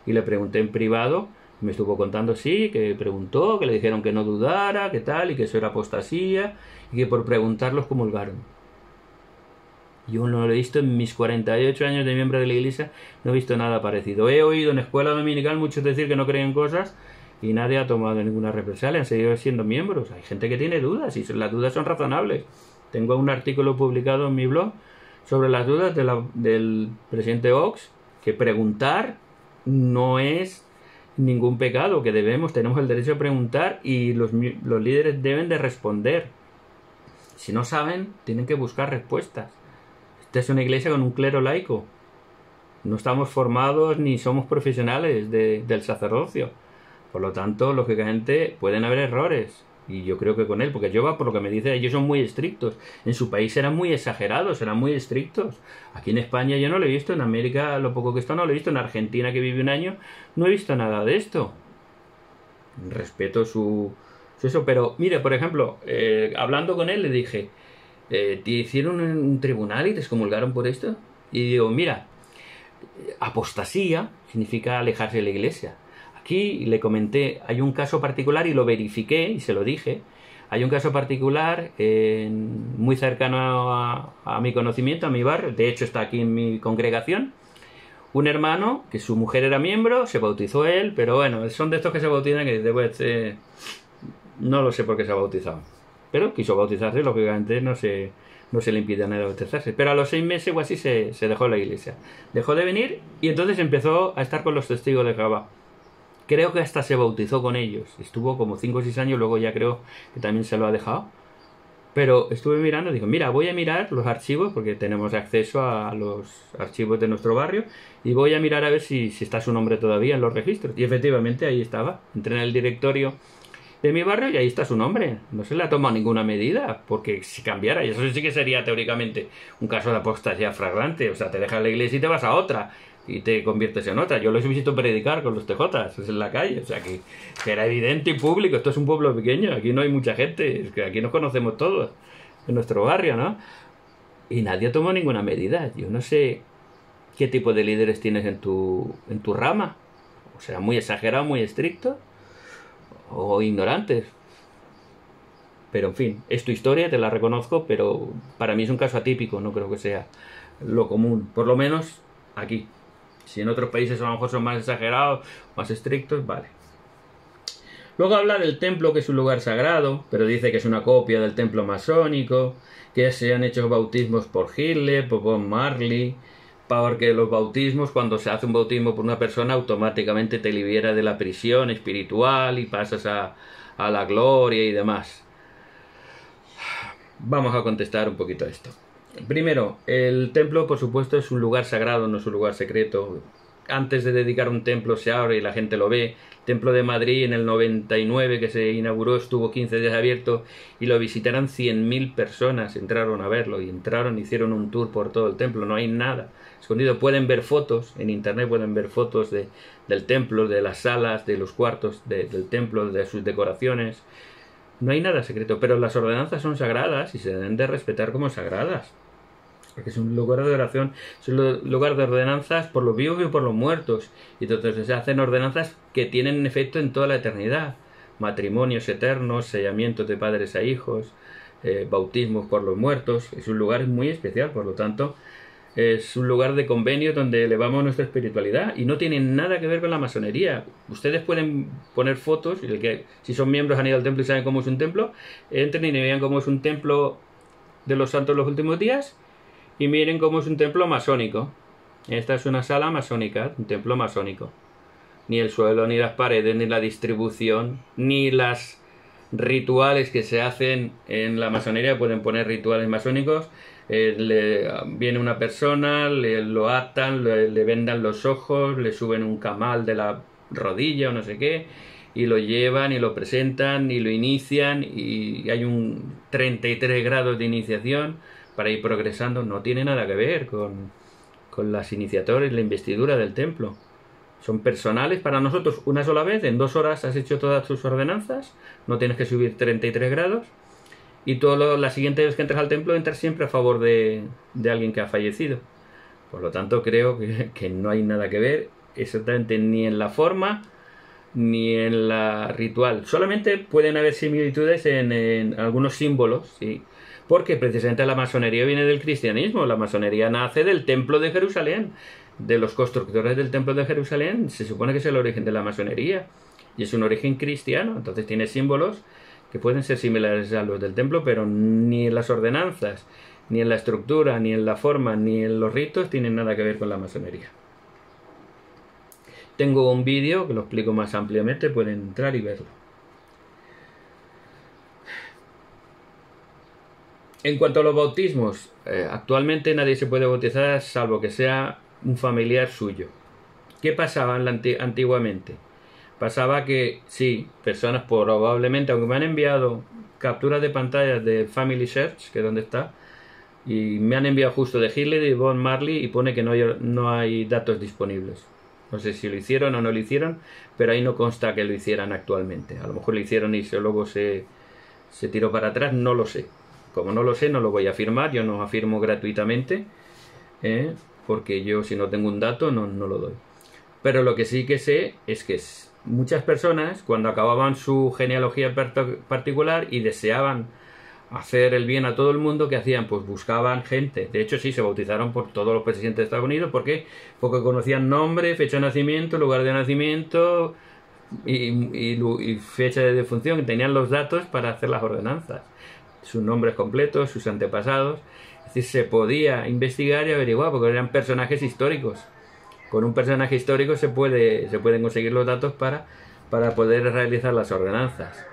y le pregunté en privado, me estuvo contando, sí, que preguntó, que le dijeron que no dudara, que tal, y que eso era apostasía, y que por preguntar los comulgaron. Yo no lo he visto en mis 48 años de miembro de la iglesia, no he visto nada parecido. He oído en escuela dominical muchos decir que no creen cosas y nadie ha tomado ninguna represalia, han seguido siendo miembros. Hay gente que tiene dudas y las dudas son razonables. Tengo un artículo publicado en mi blog sobre las dudas del presidente Ox, que preguntar no es ningún pecado, que tenemos el derecho a preguntar y los líderes deben de responder. Si no saben, tienen que buscar respuestas. Esta es una iglesia con un clero laico. No estamos formados ni somos profesionales del sacerdocio. Por lo tanto, lógicamente, pueden haber errores. Y yo creo que con él, porque yo, por lo que me dice, ellos son muy estrictos. En su país eran muy exagerados, eran muy estrictos. Aquí en España yo no lo he visto, en América lo poco que está no lo he visto, en Argentina que vive un año no he visto nada de esto. Respeto su eso, pero mire, por ejemplo, hablando con él le dije, ¿te hicieron un tribunal y te excomulgaron por esto? Y digo, mira, apostasía significa alejarse de la iglesia. Aquí le comenté, hay un caso particular y lo verifiqué y se lo dije. Hay un caso particular muy cercano a mi conocimiento, a mi barrio, de hecho está aquí en mi congregación. Un hermano, que su mujer era miembro, se bautizó él, pero bueno, son de estos que se bautizan que después no lo sé por qué se ha bautizado. Pero quiso bautizarse, lógicamente no se le impide a nadie bautizarse. Pero a los 6 meses o así se dejó la iglesia. Dejó de venir y entonces empezó a estar con los testigos de Jehová. Creo que hasta se bautizó con ellos. Estuvo como 5 o 6 años, luego ya creo que también se lo ha dejado. Pero estuve mirando, digo, mira, voy a mirar los archivos, porque tenemos acceso a los archivos de nuestro barrio, y voy a mirar a ver si está su nombre todavía en los registros. Y efectivamente ahí estaba. Entré en el directorio de mi barrio y ahí está su nombre. No se le ha tomado ninguna medida, porque si cambiara, y eso sí que sería teóricamente un caso de apostasía flagrante. O sea, te dejas la iglesia y te vas a otra y te conviertes en otra. Yo los he visto predicar con los TJs en la calle, o sea que era evidente y público. Esto es un pueblo pequeño, aquí no hay mucha gente, es que aquí nos conocemos todos en nuestro barrio, ¿no? Y nadie tomó ninguna medida. Yo no sé qué tipo de líderes tienes en tu rama, o sea, muy exagerado, muy estricto, o ignorantes. Pero en fin, es tu historia, te la reconozco, pero para mí es un caso atípico, no creo que sea lo común, por lo menos aquí. Si en otros países a lo mejor son más exagerados, más estrictos, vale. Luego habla del templo, que es un lugar sagrado, pero dice que es una copia del templo masónico, que se han hecho bautismos por Hitler, por Bob Marley, porque los bautismos, cuando se hace un bautismo por una persona, automáticamente te libera de la prisión espiritual y pasas a la gloria y demás. Vamos a contestar un poquito a esto. Primero, el templo, por supuesto, es un lugar sagrado, no es un lugar secreto. Antes de dedicar un templo se abre y la gente lo ve. El templo de Madrid en el 99 que se inauguró estuvo 15 días abierto y lo visitaron 100.000 personas, entraron a verlo y hicieron un tour por todo el templo. No hay nada escondido. Pueden ver fotos en internet, pueden ver fotos del templo, de las salas, de los cuartos del templo, de sus decoraciones. No hay nada secreto, pero las ordenanzas son sagradas y se deben de respetar como sagradas. Porque es un lugar de oración, es un lugar de ordenanzas por los vivos y por los muertos. Y entonces se hacen ordenanzas que tienen efecto en toda la eternidad. Matrimonios eternos, sellamientos de padres a hijos, bautismos por los muertos. Es un lugar muy especial, por lo tanto, es un lugar de convenio donde elevamos nuestra espiritualidad y no tiene nada que ver con la masonería. Ustedes pueden poner fotos, y si son miembros han ido al templo y saben cómo es un templo, entren y vean cómo es un templo de los santos los últimos días y miren cómo es un templo masónico. Esta es una sala masónica, un templo masónico. Ni el suelo, ni las paredes, ni la distribución, ni las rituales que se hacen en la masonería. Pueden poner rituales masónicos. Viene una persona, lo atan, le vendan los ojos, le suben un camal de la rodilla o no sé qué, y lo llevan y lo presentan y lo inician, y hay un 33 grados de iniciación para ir progresando. No tiene nada que ver con las iniciatorias, la investidura del templo. Son personales para nosotros una sola vez, en 2 horas has hecho todas tus ordenanzas, no tienes que subir 33 grados. Y la siguiente vez que entras al templo, entras siempre a favor de alguien que ha fallecido. Por lo tanto, creo que no hay nada que ver exactamente ni en la forma, ni en la ritual. Solamente pueden haber similitudes en algunos símbolos, ¿sí? Porque precisamente la masonería viene del cristianismo. La masonería nace del Templo de Jerusalén, de los constructores del Templo de Jerusalén. Se supone que es el origen de la masonería y es un origen cristiano. Entonces tiene símbolos que pueden ser similares a los del templo, pero ni en las ordenanzas, ni en la estructura, ni en la forma, ni en los ritos tienen nada que ver con la masonería. Tengo un vídeo que lo explico más ampliamente, pueden entrar y verlo. En cuanto a los bautismos, actualmente nadie se puede bautizar salvo que sea un familiar suyo. ¿Qué pasaba antiguamente? Pasaba que sí, personas probablemente, aunque me han enviado capturas de pantalla de Family Search, que es donde está, y me han enviado justo de Hitler y Bob Marley y pone que no hay datos disponibles. No sé si lo hicieron o no lo hicieron, pero ahí no consta que lo hicieran actualmente. A lo mejor lo hicieron y luego se tiró para atrás, no lo sé. Como no lo sé, no lo voy a afirmar, yo no afirmo gratuitamente, porque yo si no tengo un dato no lo doy. Pero lo que sí que sé es que muchas personas, cuando acababan su genealogía particular y deseaban hacer el bien a todo el mundo, ¿qué hacían? Pues buscaban gente. De hecho, sí, se bautizaron por todos los presidentes de Estados Unidos. ¿Por qué? Porque conocían nombre, fecha de nacimiento, lugar de nacimiento y fecha de defunción. Y tenían los datos para hacer las ordenanzas. Sus nombres completos, sus antepasados. Es decir, se podía investigar y averiguar porque eran personajes históricos. Con un personaje histórico se pueden conseguir los datos para poder realizar las ordenanzas.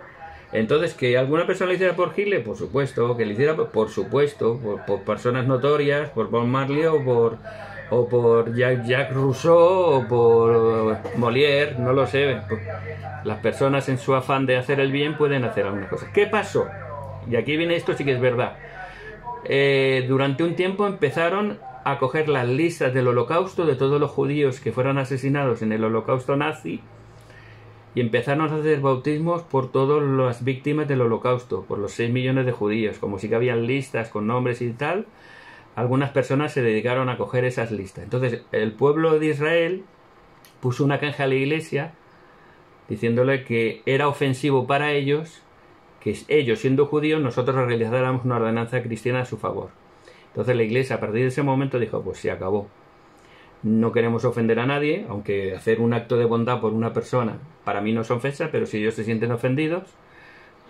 Entonces, que alguna persona lo hiciera por Hitler, por supuesto, que lo hiciera por supuesto, por personas notorias, por Bob Marley o por Jacques Rousseau o por Molière, no lo sé. Las personas en su afán de hacer el bien pueden hacer algunas cosas. ¿Qué pasó? Y aquí viene esto, sí que es verdad. Durante un tiempo empezaron a coger las listas del holocausto de todos los judíos que fueron asesinados en el holocausto nazi y empezaron a hacer bautismos por todas las víctimas del holocausto, por los 6 millones de judíos. Como sí que habían listas con nombres y tal, algunas personas se dedicaron a coger esas listas. Entonces el pueblo de Israel puso una queja a la iglesia diciéndole que era ofensivo para ellos que ellos, siendo judíos, nosotros realizáramos una ordenanza cristiana a su favor. Entonces la iglesia a partir de ese momento dijo, pues se acabó. No queremos ofender a nadie, aunque hacer un acto de bondad por una persona para mí no es ofensa, pero si ellos se sienten ofendidos,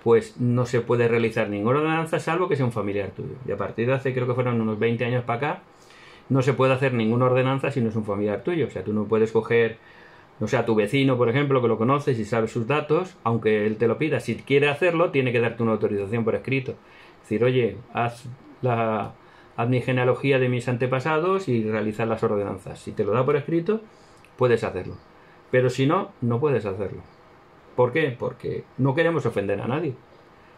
pues no se puede realizar ninguna ordenanza salvo que sea un familiar tuyo. Y a partir de hace, creo que fueron unos 20 años para acá, no se puede hacer ninguna ordenanza si no es un familiar tuyo. O sea, tú no puedes coger, no sé, a tu vecino, por ejemplo, que lo conoces y sabes sus datos, aunque él te lo pida. Si quiere hacerlo, tiene que darte una autorización por escrito. Es decir, oye, haz mi genealogía de mis antepasados y realizar las ordenanzas. Si te lo da por escrito, puedes hacerlo. Pero si no, no puedes hacerlo. ¿Por qué? Porque no queremos ofender a nadie.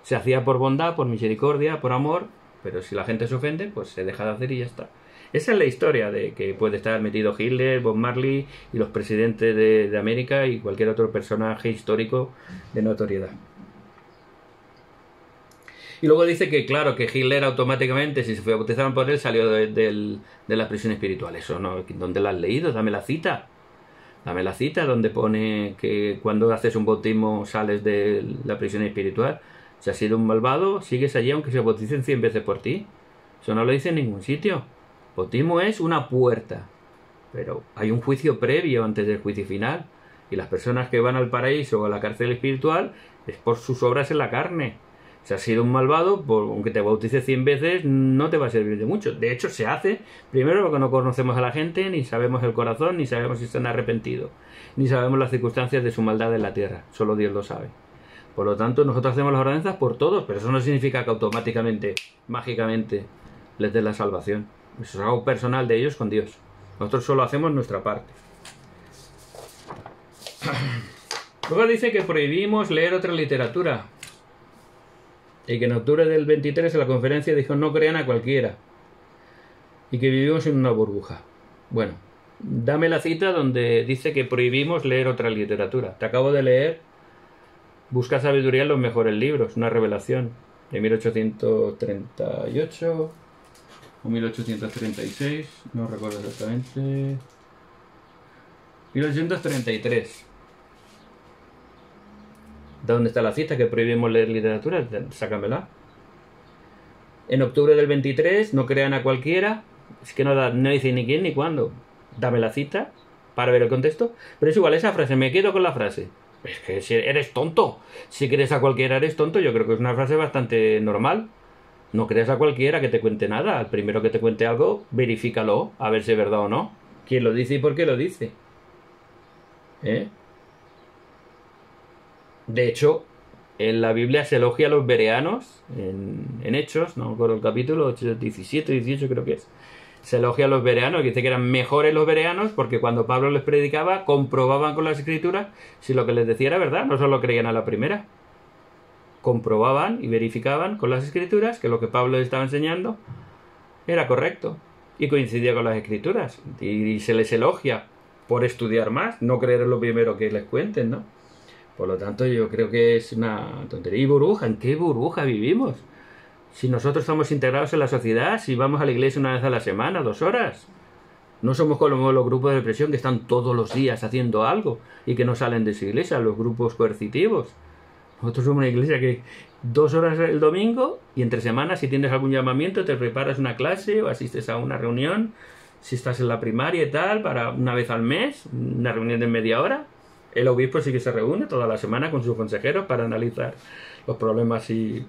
Se hacía por bondad, por misericordia, por amor, pero si la gente se ofende, pues se deja de hacer y ya está. Esa es la historia de que puede estar metido Hitler, Bob Marley y los presidentes de América y cualquier otro personaje histórico de notoriedad. Y luego dice que, claro, que Hitler automáticamente, si se fue bautizado por él, salió de la prisión espiritual. Eso no, ¿dónde lo has leído? Dame la cita. Dame la cita donde pone que cuando haces un bautismo sales de la prisión espiritual. Si has sido un malvado, sigues allí aunque se bauticen 100 veces por ti. Eso no lo dice en ningún sitio. Bautismo es una puerta. Pero hay un juicio previo antes del juicio final. Y las personas que van al paraíso o a la cárcel espiritual es por sus obras en la carne. Si has sido un malvado, aunque te bautices 100 veces, no te va a servir de mucho. De hecho, se hace, primero porque no conocemos a la gente, ni sabemos el corazón, ni sabemos si están arrepentidos, ni sabemos las circunstancias de su maldad en la tierra. Solo Dios lo sabe. Por lo tanto, nosotros hacemos las ordenanzas por todos, pero eso no significa que automáticamente, mágicamente, les dé la salvación. Eso es algo personal de ellos con Dios. Nosotros solo hacemos nuestra parte. Luego dice que prohibimos leer otra literatura. Y que en octubre del 23 en la conferencia dijo no crean a cualquiera. Y que vivimos en una burbuja. Bueno, dame la cita donde dice que prohibimos leer otra literatura. Te acabo de leer Busca sabiduría en los mejores libros, una revelación de 1838 o 1836, no recuerdo exactamente. 1833. ¿Dónde está la cita que prohibimos leer literatura? Sácamela. En octubre del 23, no crean a cualquiera. Es que no dice ni quién ni cuándo. Dame la cita para ver el contexto. Pero es igual esa frase, me quedo con la frase. Es que si eres tonto. Si crees a cualquiera eres tonto, yo creo que es una frase bastante normal. No creas a cualquiera que te cuente nada. Al primero que te cuente algo, verifícalo, a ver si es verdad o no. ¿Quién lo dice y por qué lo dice? De hecho, en la Biblia se elogia a los bereanos, en Hechos, no me acuerdo el capítulo, 17, 18 creo que es. Se elogia a los bereanos, que dice que eran mejores los bereanos porque cuando Pablo les predicaba comprobaban con las escrituras si lo que les decía era verdad, no solo creían a la primera. Comprobaban y verificaban con las escrituras que lo que Pablo les estaba enseñando era correcto y coincidía con las escrituras. Y se les elogia por estudiar más, no creer en lo primero que les cuenten, ¿no? Por lo tanto, yo creo que es una tontería. ¿Y burbuja? ¿En qué burbuja vivimos? Si nosotros estamos integrados en la sociedad, si vamos a la iglesia una vez a la semana, 2 horas. No somos como los grupos de depresión que están todos los días haciendo algo y que no salen de su iglesia, los grupos coercitivos. Nosotros somos una iglesia que 2 horas el domingo y entre semanas, si tienes algún llamamiento, te preparas una clase o asistes a una reunión, si estás en la primaria y tal, para una vez al mes, una reunión de media hora. El obispo sí que se reúne toda la semana con sus consejeros para analizar los problemas y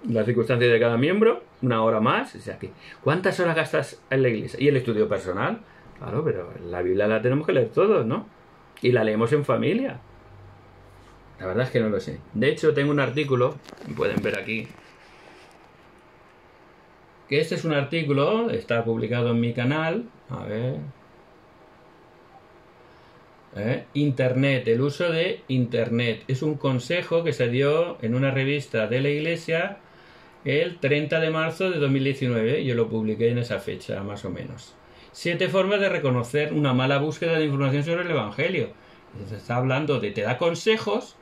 las circunstancias de cada miembro, 1 hora más. O sea que, ¿cuántas horas gastas en la iglesia? ¿Y el estudio personal? Claro, pero la Biblia la tenemos que leer todos, ¿no? Y la leemos en familia. La verdad es que no lo sé. De hecho, tengo un artículo, pueden ver aquí, que este es un artículo, está publicado en mi canal. A ver... Internet, el uso de Internet. Es un consejo que se dio en una revista de la Iglesia el 30 de marzo de 2019. Yo lo publiqué en esa fecha, más o menos. 7 formas de reconocer una mala búsqueda de información sobre el Evangelio. Se está hablando de, te da consejos.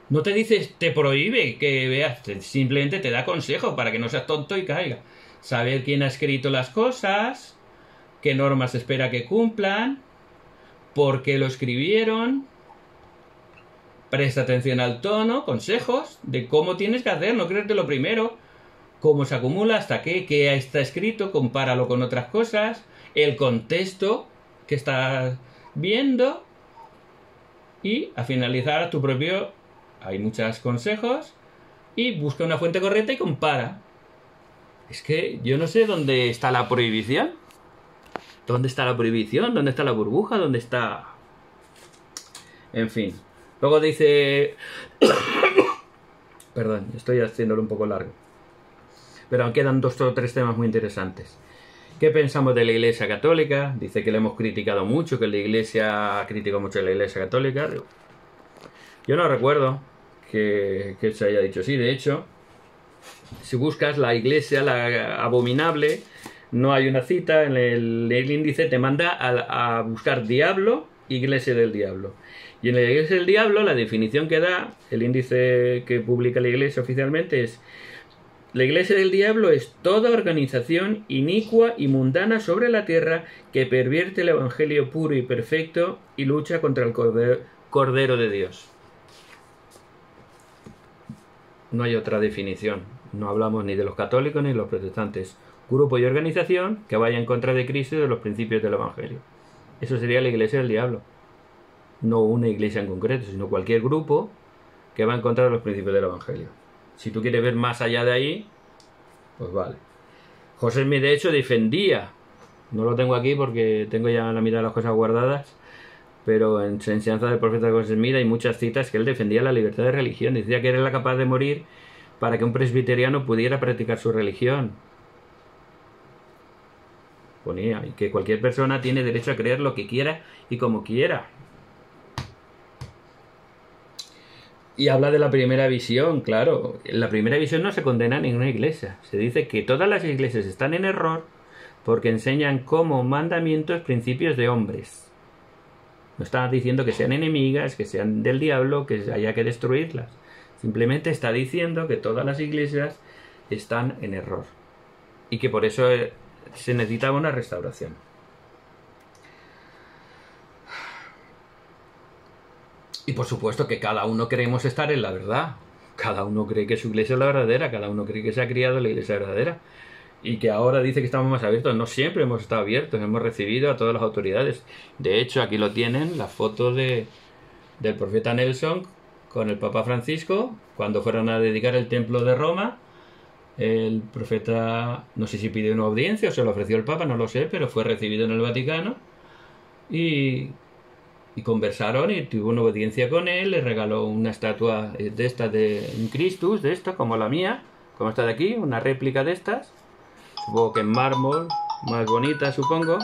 No te dice, te prohíbe que veas, simplemente te da consejos para que no seas tonto y caiga. Saber quién ha escrito las cosas, qué normas espera que cumplan, por qué lo escribieron, presta atención al tono, consejos de cómo tienes que hacer, no creerte lo primero, cómo se acumula, hasta qué está escrito, compáralo con otras cosas, el contexto que estás viendo y a finalizar tu propio, hay muchos consejos y busca una fuente correcta y compara. Es que yo no sé dónde está la prohibición. ¿Dónde está la prohibición? ¿Dónde está la burbuja? ¿Dónde está...? En fin. Luego dice... Perdón, estoy haciéndolo un poco largo. Pero aún quedan 2 o 3 temas muy interesantes. ¿Qué pensamos de la Iglesia Católica? Dice que le hemos criticado mucho, que la Iglesia ha criticado mucho a la Iglesia Católica. Yo no recuerdo que se haya dicho así. De hecho, si buscas la Iglesia, la abominable... No hay una cita, en el índice te manda a buscar diablo, iglesia del diablo. Y en la iglesia del diablo, la definición que da, el índice que publica la iglesia oficialmente es: la iglesia del diablo es toda organización inicua y mundana sobre la tierra que pervierte el evangelio puro y perfecto y lucha contra el Cordero de Dios. No hay otra definición. No hablamos ni de los católicos ni de los protestantes. Grupo y organización que vaya en contra de Cristo y de los principios del Evangelio. Eso sería la iglesia del diablo. No una iglesia en concreto, sino cualquier grupo que va en contra de los principios del Evangelio. Si tú quieres ver más allá de ahí, pues vale. José Smith, de hecho, defendía, no lo tengo aquí porque tengo ya la mitad de las cosas guardadas, pero en su enseñanza del profeta José Smith hay muchas citas que él defendía la libertad de religión. Decía que era capaz de morir para que un presbiteriano pudiera practicar su religión. Ponía, y que cualquier persona tiene derecho a creer lo que quiera y como quiera. Y habla de la primera visión, claro. En la primera visión no se condena a ninguna iglesia. Se dice que todas las iglesias están en error porque enseñan como mandamientos principios de hombres. No está diciendo que sean enemigas, que sean del diablo, que haya que destruirlas. Simplemente está diciendo que todas las iglesias están en error. Y que por eso se necesitaba una restauración. Y por supuesto que cada uno queremos estar en la verdad. Cada uno cree que su iglesia es la verdadera, cada uno cree que se ha criado en la iglesia verdadera. Y que ahora dice que estamos más abiertos. No siempre hemos estado abiertos, hemos recibido a todas las autoridades. De hecho, aquí lo tienen, la foto del profeta Nelson con el Papa Francisco, cuando fueron a dedicar el templo de Roma. El profeta, no sé si pidió una audiencia o se lo ofreció el Papa, no lo sé, pero fue recibido en el Vaticano y conversaron y tuvo una audiencia con él, le regaló una estatua de esta de Christus, de esta, como la mía, como esta de aquí, una réplica de estas, supongo que en mármol, más bonita supongo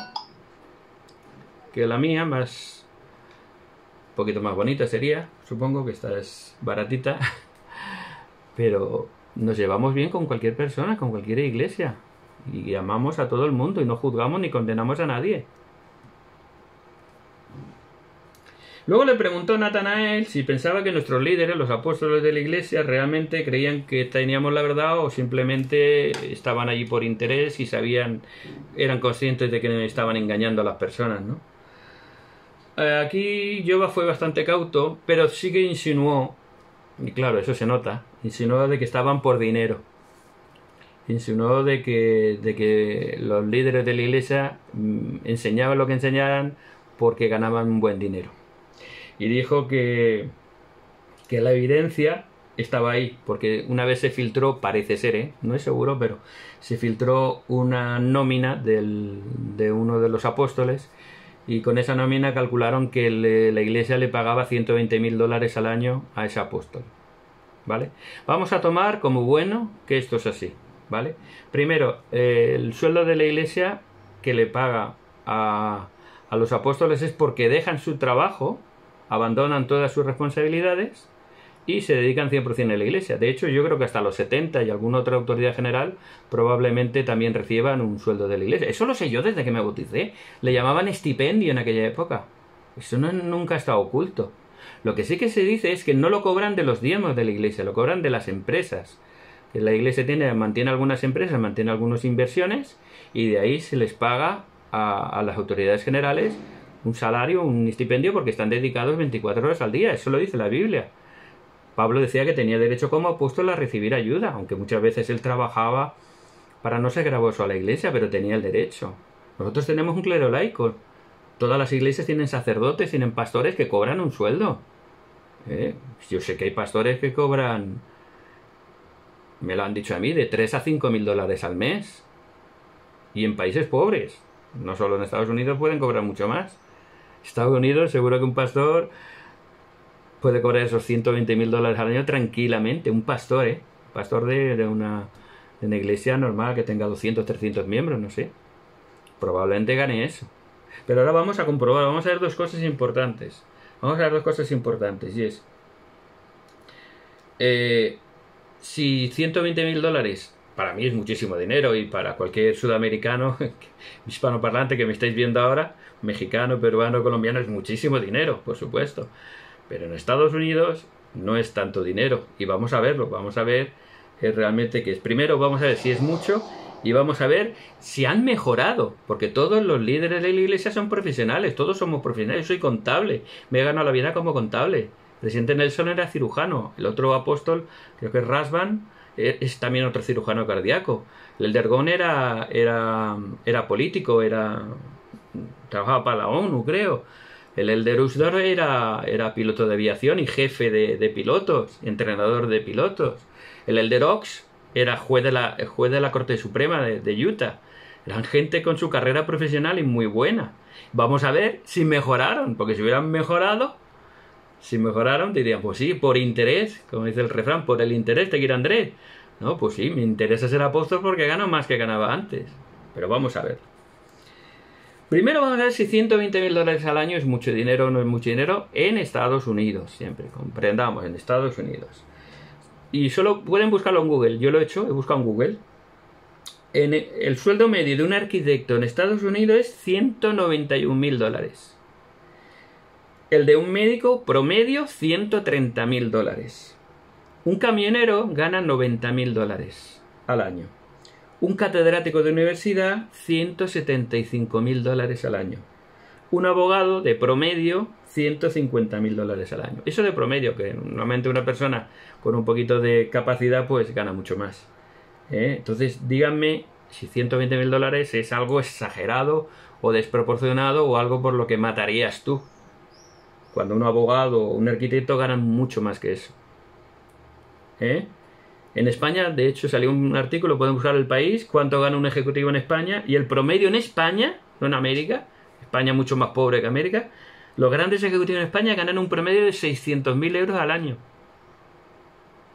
que la mía, más un poquito más bonita sería, supongo que esta es baratita, pero nos llevamos bien con cualquier persona, con cualquier iglesia, y amamos a todo el mundo y no juzgamos ni condenamos a nadie. Luego le preguntó Natanael si pensaba que nuestros líderes, los apóstoles de la iglesia, realmente creían que teníamos la verdad o simplemente estaban allí por interés y eran conscientes de que estaban engañando a las personas, ¿no? Aquí Yoba fue bastante cauto, pero sí que insinuó, y claro, eso se nota, insinuó de que estaban por dinero. Insinuó de que los líderes de la iglesia enseñaban lo que enseñaban porque ganaban un buen dinero. Y dijo que la evidencia estaba ahí, porque una vez se filtró, parece ser, no es seguro, pero se filtró una nómina de uno de los apóstoles, y con esa nómina calcularon que la iglesia le pagaba $120.000 al año a ese apóstol. ¿Vale? Vamos a tomar como bueno que esto es así, ¿vale? Primero, el sueldo de la iglesia que le paga a los apóstoles es porque dejan su trabajo, abandonan todas sus responsabilidades y se dedican 100% a la iglesia. De hecho, yo creo que hasta los 70 y alguna otra autoridad general probablemente también reciban un sueldo de la iglesia. Eso lo sé yo desde que me bauticé. Le llamaban estipendio en aquella época. Eso nunca ha estado oculto. Lo que sí que se dice es que no lo cobran de los diezmos de la iglesia, lo cobran de las empresas. Que la iglesia mantiene algunas empresas, mantiene algunas inversiones y de ahí se les paga a las autoridades generales un salario, un estipendio, porque están dedicados 24 horas al día. Eso lo dice la Biblia. Pablo decía que tenía derecho como apóstol a recibir ayuda, aunque muchas veces él trabajaba para no ser gravoso a la iglesia, pero tenía el derecho. Nosotros tenemos un clero laico. Todas las iglesias tienen sacerdotes, tienen pastores que cobran un sueldo. Yo sé que hay pastores que cobran, me lo han dicho a mí, de 3 a 5 mil dólares al mes. Y en países pobres. No solo en Estados Unidos pueden cobrar mucho más. Estados Unidos seguro que un pastor puede cobrar esos $120.000 al año tranquilamente. Un pastor, pastor de una iglesia normal que tenga 200, 300 miembros, no sé. Probablemente gane eso. Pero ahora vamos a comprobar, vamos a ver dos cosas importantes. Y es, si $120.000, para mí es muchísimo dinero y para cualquier sudamericano, hispanoparlante que me estáis viendo ahora, mexicano, peruano, colombiano, es muchísimo dinero, por supuesto. Pero en Estados Unidos no es tanto dinero y vamos a verlo, vamos a ver realmente qué es. Primero vamos a ver si es mucho y vamos a ver si han mejorado, porque todos los líderes de la iglesia son profesionales, todos somos profesionales. Yo soy contable, me he ganado la vida como contable. El presidente Nelson era cirujano, el otro apóstol, creo que es Rasban, es también otro cirujano cardíaco. El Dergón era político, trabajaba para la ONU, creo. El Elder Usdor era piloto de aviación y jefe de pilotos, entrenador de pilotos. El Elder Ox era juez de la Corte Suprema de Utah. Eran gente con su carrera profesional y muy buena. Vamos a ver si mejoraron, porque si hubieran mejorado, dirían, pues sí, por interés, como dice el refrán, por el interés te quiere Andrés. No, pues sí, me interesa ser apóstol porque gano más que ganaba antes. Pero vamos a ver. Primero vamos a ver si $120.000 al año es mucho dinero o no es mucho dinero en Estados Unidos, siempre, comprendamos, en Estados Unidos. Y solo pueden buscarlo en Google, yo lo he hecho, he buscado en Google. El sueldo medio de un arquitecto en Estados Unidos es $191.000. El de un médico promedio, $130.000. Un camionero gana $90.000 al año. Un catedrático de universidad, $175.000 al año. un abogado de promedio 150.000 dólares al año. Eso de promedio, que normalmente una persona con un poquito de capacidad pues gana mucho más. Entonces díganme si 120.000 dólares es algo exagerado o desproporcionado o algo por lo que matarías tú. Cuando un abogado o un arquitecto ganan mucho más que eso. En España, de hecho, salió un artículo, pueden buscar El País, cuánto gana un ejecutivo en España, y el promedio en España, no en América, España mucho más pobre que América, los grandes ejecutivos en España ganan un promedio de 600.000 euros al año.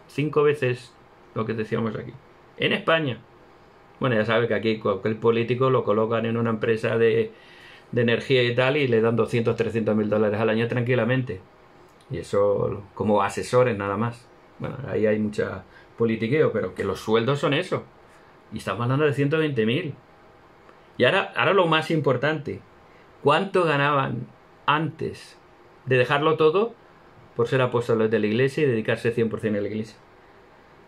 5 veces lo que decíamos aquí. En España. Bueno, ya sabe que aquí cualquier político lo colocan en una empresa de energía y tal y le dan 200, 300.000 dólares al año tranquilamente. Y eso como asesores nada más. Bueno, ahí hay mucha politiqueo, pero que los sueldos son eso. Y estamos hablando de 120.000. Y ahora lo más importante. ¿Cuánto ganaban antes de dejarlo todo por ser apóstoles de la iglesia y dedicarse 100% a la iglesia?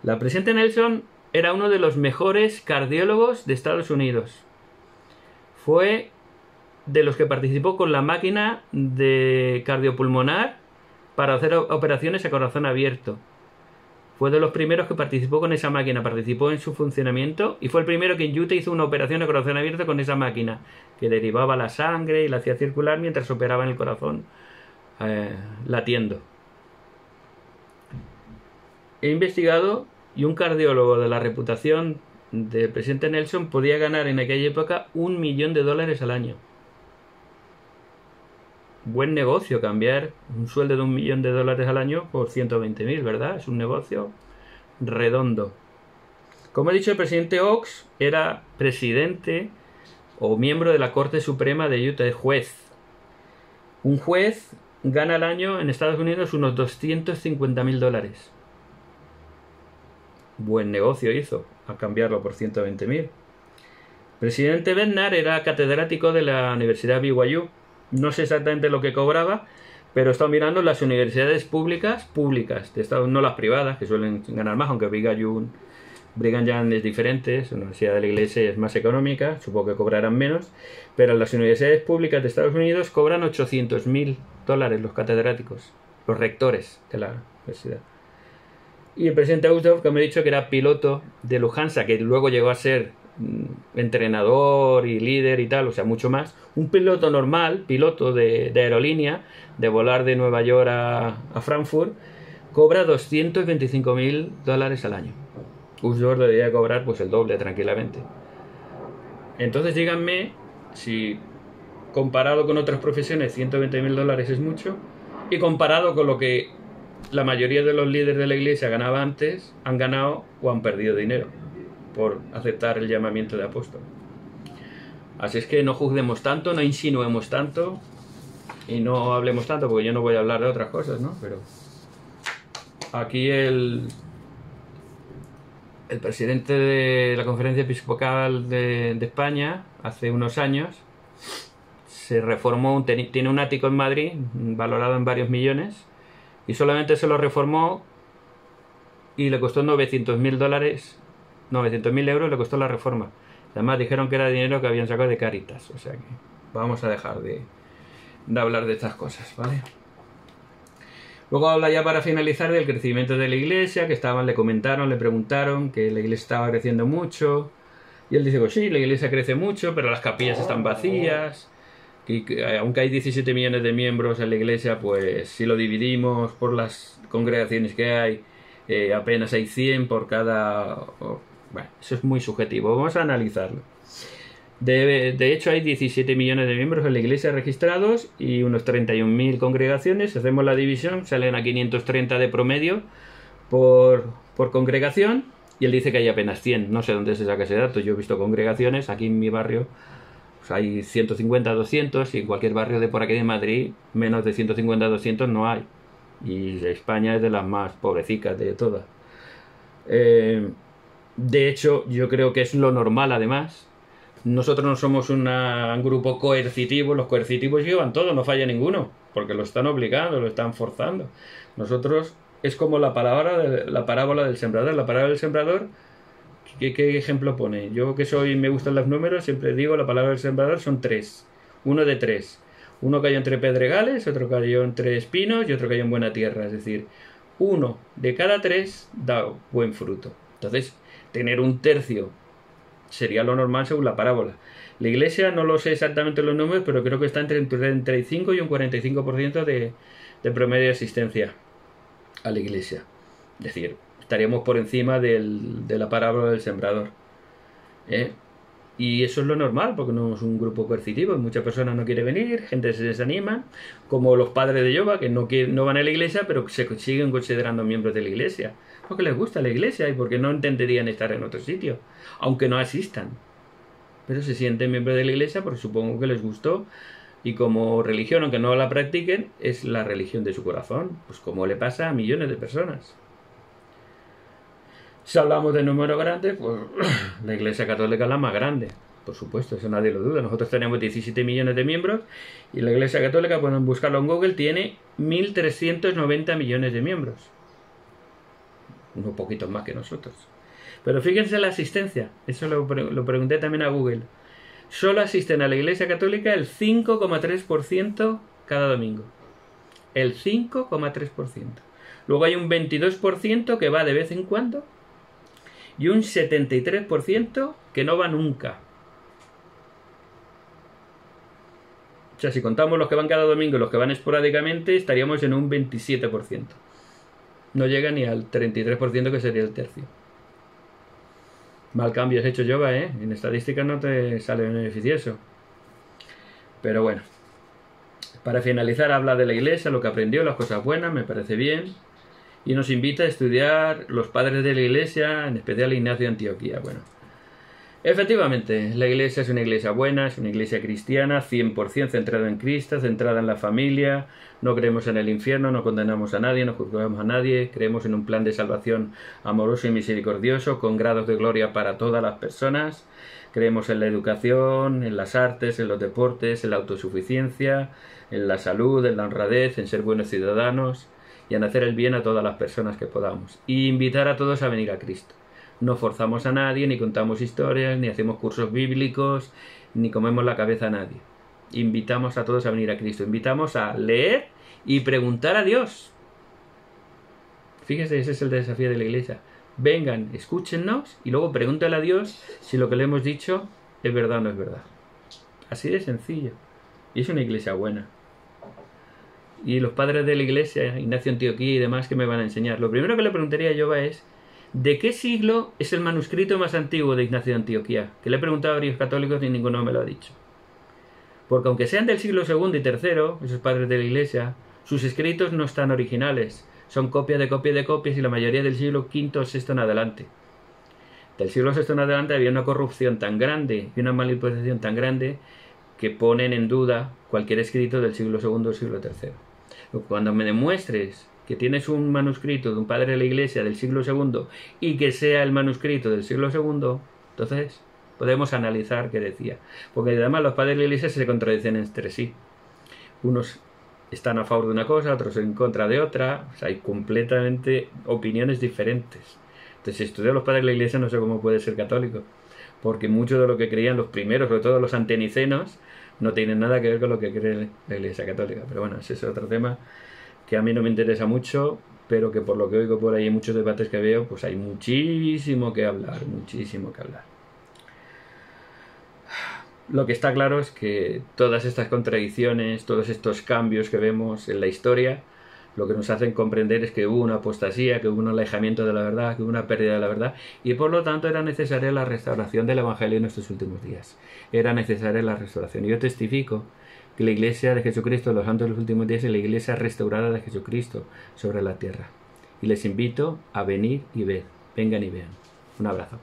La presidenta Nelson era uno de los mejores cardiólogos de Estados Unidos. Fue de los que participó con la máquina de cardiopulmonar para hacer operaciones a corazón abierto. Fue de los primeros que participó con esa máquina, participó en su funcionamiento y fue el primero que en Utah hizo una operación a corazón abierto con esa máquina, que derivaba la sangre y la hacía circular mientras operaba en el corazón latiendo. He investigado y un cardiólogo de la reputación del presidente Nelson podía ganar en aquella época $1 millón al año. Buen negocio cambiar un sueldo de $1 millón al año por 120.000, ¿verdad? Es un negocio redondo. Como he dicho, el presidente Oaks era presidente o miembro de la Corte Suprema de Utah, juez. Un juez gana al año en Estados Unidos unos 250.000 dólares. Buen negocio hizo a cambiarlo por 120.000. Presidente Bednar era catedrático de la Universidad BYU. No sé exactamente lo que cobraba, pero he estado mirando las universidades públicas de Estados Unidos, no las privadas, que suelen ganar más, aunque Brigham Young es diferente, es una universidad de la iglesia y es más económica, supongo que cobrarán menos, pero las universidades públicas de Estados Unidos cobran 800.000 dólares los catedráticos, los rectores de la universidad. Y el presidente Ausdorf, que me he dicho que era piloto de Lufthansa, que luego llegó a ser entrenador y líder y tal, o sea, mucho más. Un piloto normal, piloto de aerolínea, de volar de Nueva York a Frankfurt, cobra 225.000 dólares al año. Ausdorf debería cobrar pues el doble tranquilamente. Entonces díganme si comparado con otras profesiones 120.000 dólares es mucho, y comparado con lo que la mayoría de los líderes de la iglesia ganaba antes, han ganado o han perdido dinero por aceptar el llamamiento de apóstol. Así es que no juzguemos tanto, no insinuemos tanto y no hablemos tanto, porque yo no voy a hablar de otras cosas, ¿no? Pero aquí el presidente de la Conferencia Episcopal de España, hace unos años, se reformó, tiene un ático en Madrid, valorado en varios millones, y solamente se lo reformó y le costó 900.000 dólares, 900.000 euros le costó la reforma. Además dijeron que era dinero que habían sacado de Cáritas, o sea que vamos a dejar de hablar de estas cosas, ¿vale? Luego habla ya para finalizar del crecimiento de la iglesia, que le comentaron, le preguntaron que la iglesia estaba creciendo mucho, y él dice, pues sí, la iglesia crece mucho, pero las capillas están vacías, y aunque hay 17 millones de miembros en la iglesia, pues si lo dividimos por las congregaciones que hay, apenas hay 100 por cada... Bueno, eso es muy subjetivo, vamos a analizarlo. De hecho hay 17 millones de miembros en la iglesia registrados y unos 31.000 congregaciones. Si hacemos la división salen a 530 de promedio por congregación, y él dice que hay apenas 100. No sé dónde se saca ese dato, yo he visto congregaciones aquí en mi barrio, pues hay 150, 200, y en cualquier barrio de por aquí de Madrid menos de 150, 200 no hay, y España es de las más pobrecicas de todas. De hecho yo creo que es lo normal. Además, nosotros no somos un grupo coercitivo. Los coercitivos llevan todo, no falla ninguno, porque lo están obligando, lo están forzando. Nosotros es como la parábola del sembrador. La parábola del sembrador, ¿qué ejemplo pone? Yo que me gustan los números, siempre digo la palabra del sembrador son 3. Uno de 3. Uno cayó entre pedregales, otro cayó entre espinos y otro cayó en buena tierra. Es decir, 1 de cada 3 da buen fruto. Entonces, tener un tercio sería lo normal según la parábola. La iglesia, no lo sé exactamente los números, pero creo que está entre un 35 y un 45% de promedio de asistencia a la iglesia. Es decir, estaríamos por encima de la parábola del sembrador. Y eso es lo normal, porque no es un grupo coercitivo. Muchas personas no quieren venir, gente se desanima, como los padres de Jehová, que no van a la iglesia, pero se siguen considerando miembros de la iglesia, porque les gusta la iglesia y porque no entenderían estar en otro sitio, aunque no asistan. Pero se sienten miembros de la iglesia porque supongo que les gustó, y como religión, aunque no la practiquen, es la religión de su corazón, pues como le pasa a millones de personas. Si hablamos de números grandes, pues la Iglesia Católica es la más grande, por supuesto, eso nadie lo duda. Nosotros tenemos 17 millones de miembros y la Iglesia Católica, pueden buscarlo en Google, tiene 1.390 millones de miembros. Unos poquitos más que nosotros. Pero fíjense la asistencia, eso lo pregunté también a Google. Solo asisten a la Iglesia Católica el 5,3% cada domingo. El 5,3%. Luego hay un 22% que va de vez en cuando y un 73% que no va nunca. O sea, si contamos los que van cada domingo y los que van esporádicamente, estaríamos en un 27%. No llega ni al 33%, que sería el tercio. Mal cambio has hecho, Yoga, ¿eh? En estadísticas no te sale beneficioso. Pero bueno. Para finalizar, habla de la iglesia, lo que aprendió, las cosas buenas, me parece bien. Y nos invita a estudiar los padres de la iglesia, en especial Ignacio de Antioquía. Bueno, efectivamente, la iglesia es una iglesia buena, es una iglesia cristiana, 100% centrada en Cristo, centrada en la familia. No creemos en el infierno, no condenamos a nadie, no juzgamos a nadie. Creemos en un plan de salvación amoroso y misericordioso, con grados de gloria para todas las personas. Creemos en la educación, en las artes, en los deportes, en la autosuficiencia, en la salud, en la honradez, en ser buenos ciudadanos y en hacer el bien a todas las personas que podamos. Y invitar a todos a venir a Cristo. No forzamos a nadie, ni contamos historias, ni hacemos cursos bíblicos, ni comemos la cabeza a nadie. Invitamos a todos a venir a Cristo. Invitamos a leer y preguntar a Dios. Fíjese, ese es el desafío de la iglesia. Vengan, escúchennos y luego pregúntale a Dios si lo que le hemos dicho es verdad o no es verdad. Así de sencillo. Y es una iglesia buena. Y los padres de la iglesia, Ignacio de Antioquía y demás, que me van a enseñar. Lo primero que le preguntaría a Yoba es: ¿de qué siglo es el manuscrito más antiguo de Ignacio de Antioquía? Que le he preguntado a varios católicos y ninguno me lo ha dicho. Porque aunque sean del siglo II y III, esos padres de la iglesia, sus escritos no están originales. Son copia de copias y la mayoría del siglo V o VI en adelante. Del siglo VI en adelante había una corrupción tan grande y una manipulación tan grande que ponen en duda cualquier escrito del siglo II o siglo III. Cuando me demuestres que tienes un manuscrito de un padre de la iglesia del siglo II y que sea el manuscrito del siglo II, entonces podemos analizar qué decía. Porque además los padres de la iglesia se contradicen entre sí. Unos están a favor de una cosa, otros en contra de otra. O sea, hay completamente opiniones diferentes. Entonces, si estudias los padres de la iglesia, no sé cómo puede ser católico. Porque mucho de lo que creían los primeros, sobre todo los antenicenos, no tienen nada que ver con lo que cree la iglesia católica. Pero bueno, ese es otro tema que a mí no me interesa mucho, pero que por lo que oigo por ahí en muchos debates que veo, pues hay muchísimo que hablar, muchísimo que hablar. Lo que está claro es que todas estas contradicciones, todos estos cambios que vemos en la historia, lo que nos hacen comprender es que hubo una apostasía, que hubo un alejamiento de la verdad, que hubo una pérdida de la verdad, y por lo tanto era necesaria la restauración del Evangelio en estos últimos días. Era necesaria la restauración. Y yo testifico que la Iglesia de Jesucristo, los santos de los últimos días, es la Iglesia restaurada de Jesucristo sobre la tierra. Y les invito a venir y ver. Vengan y vean. Un abrazo.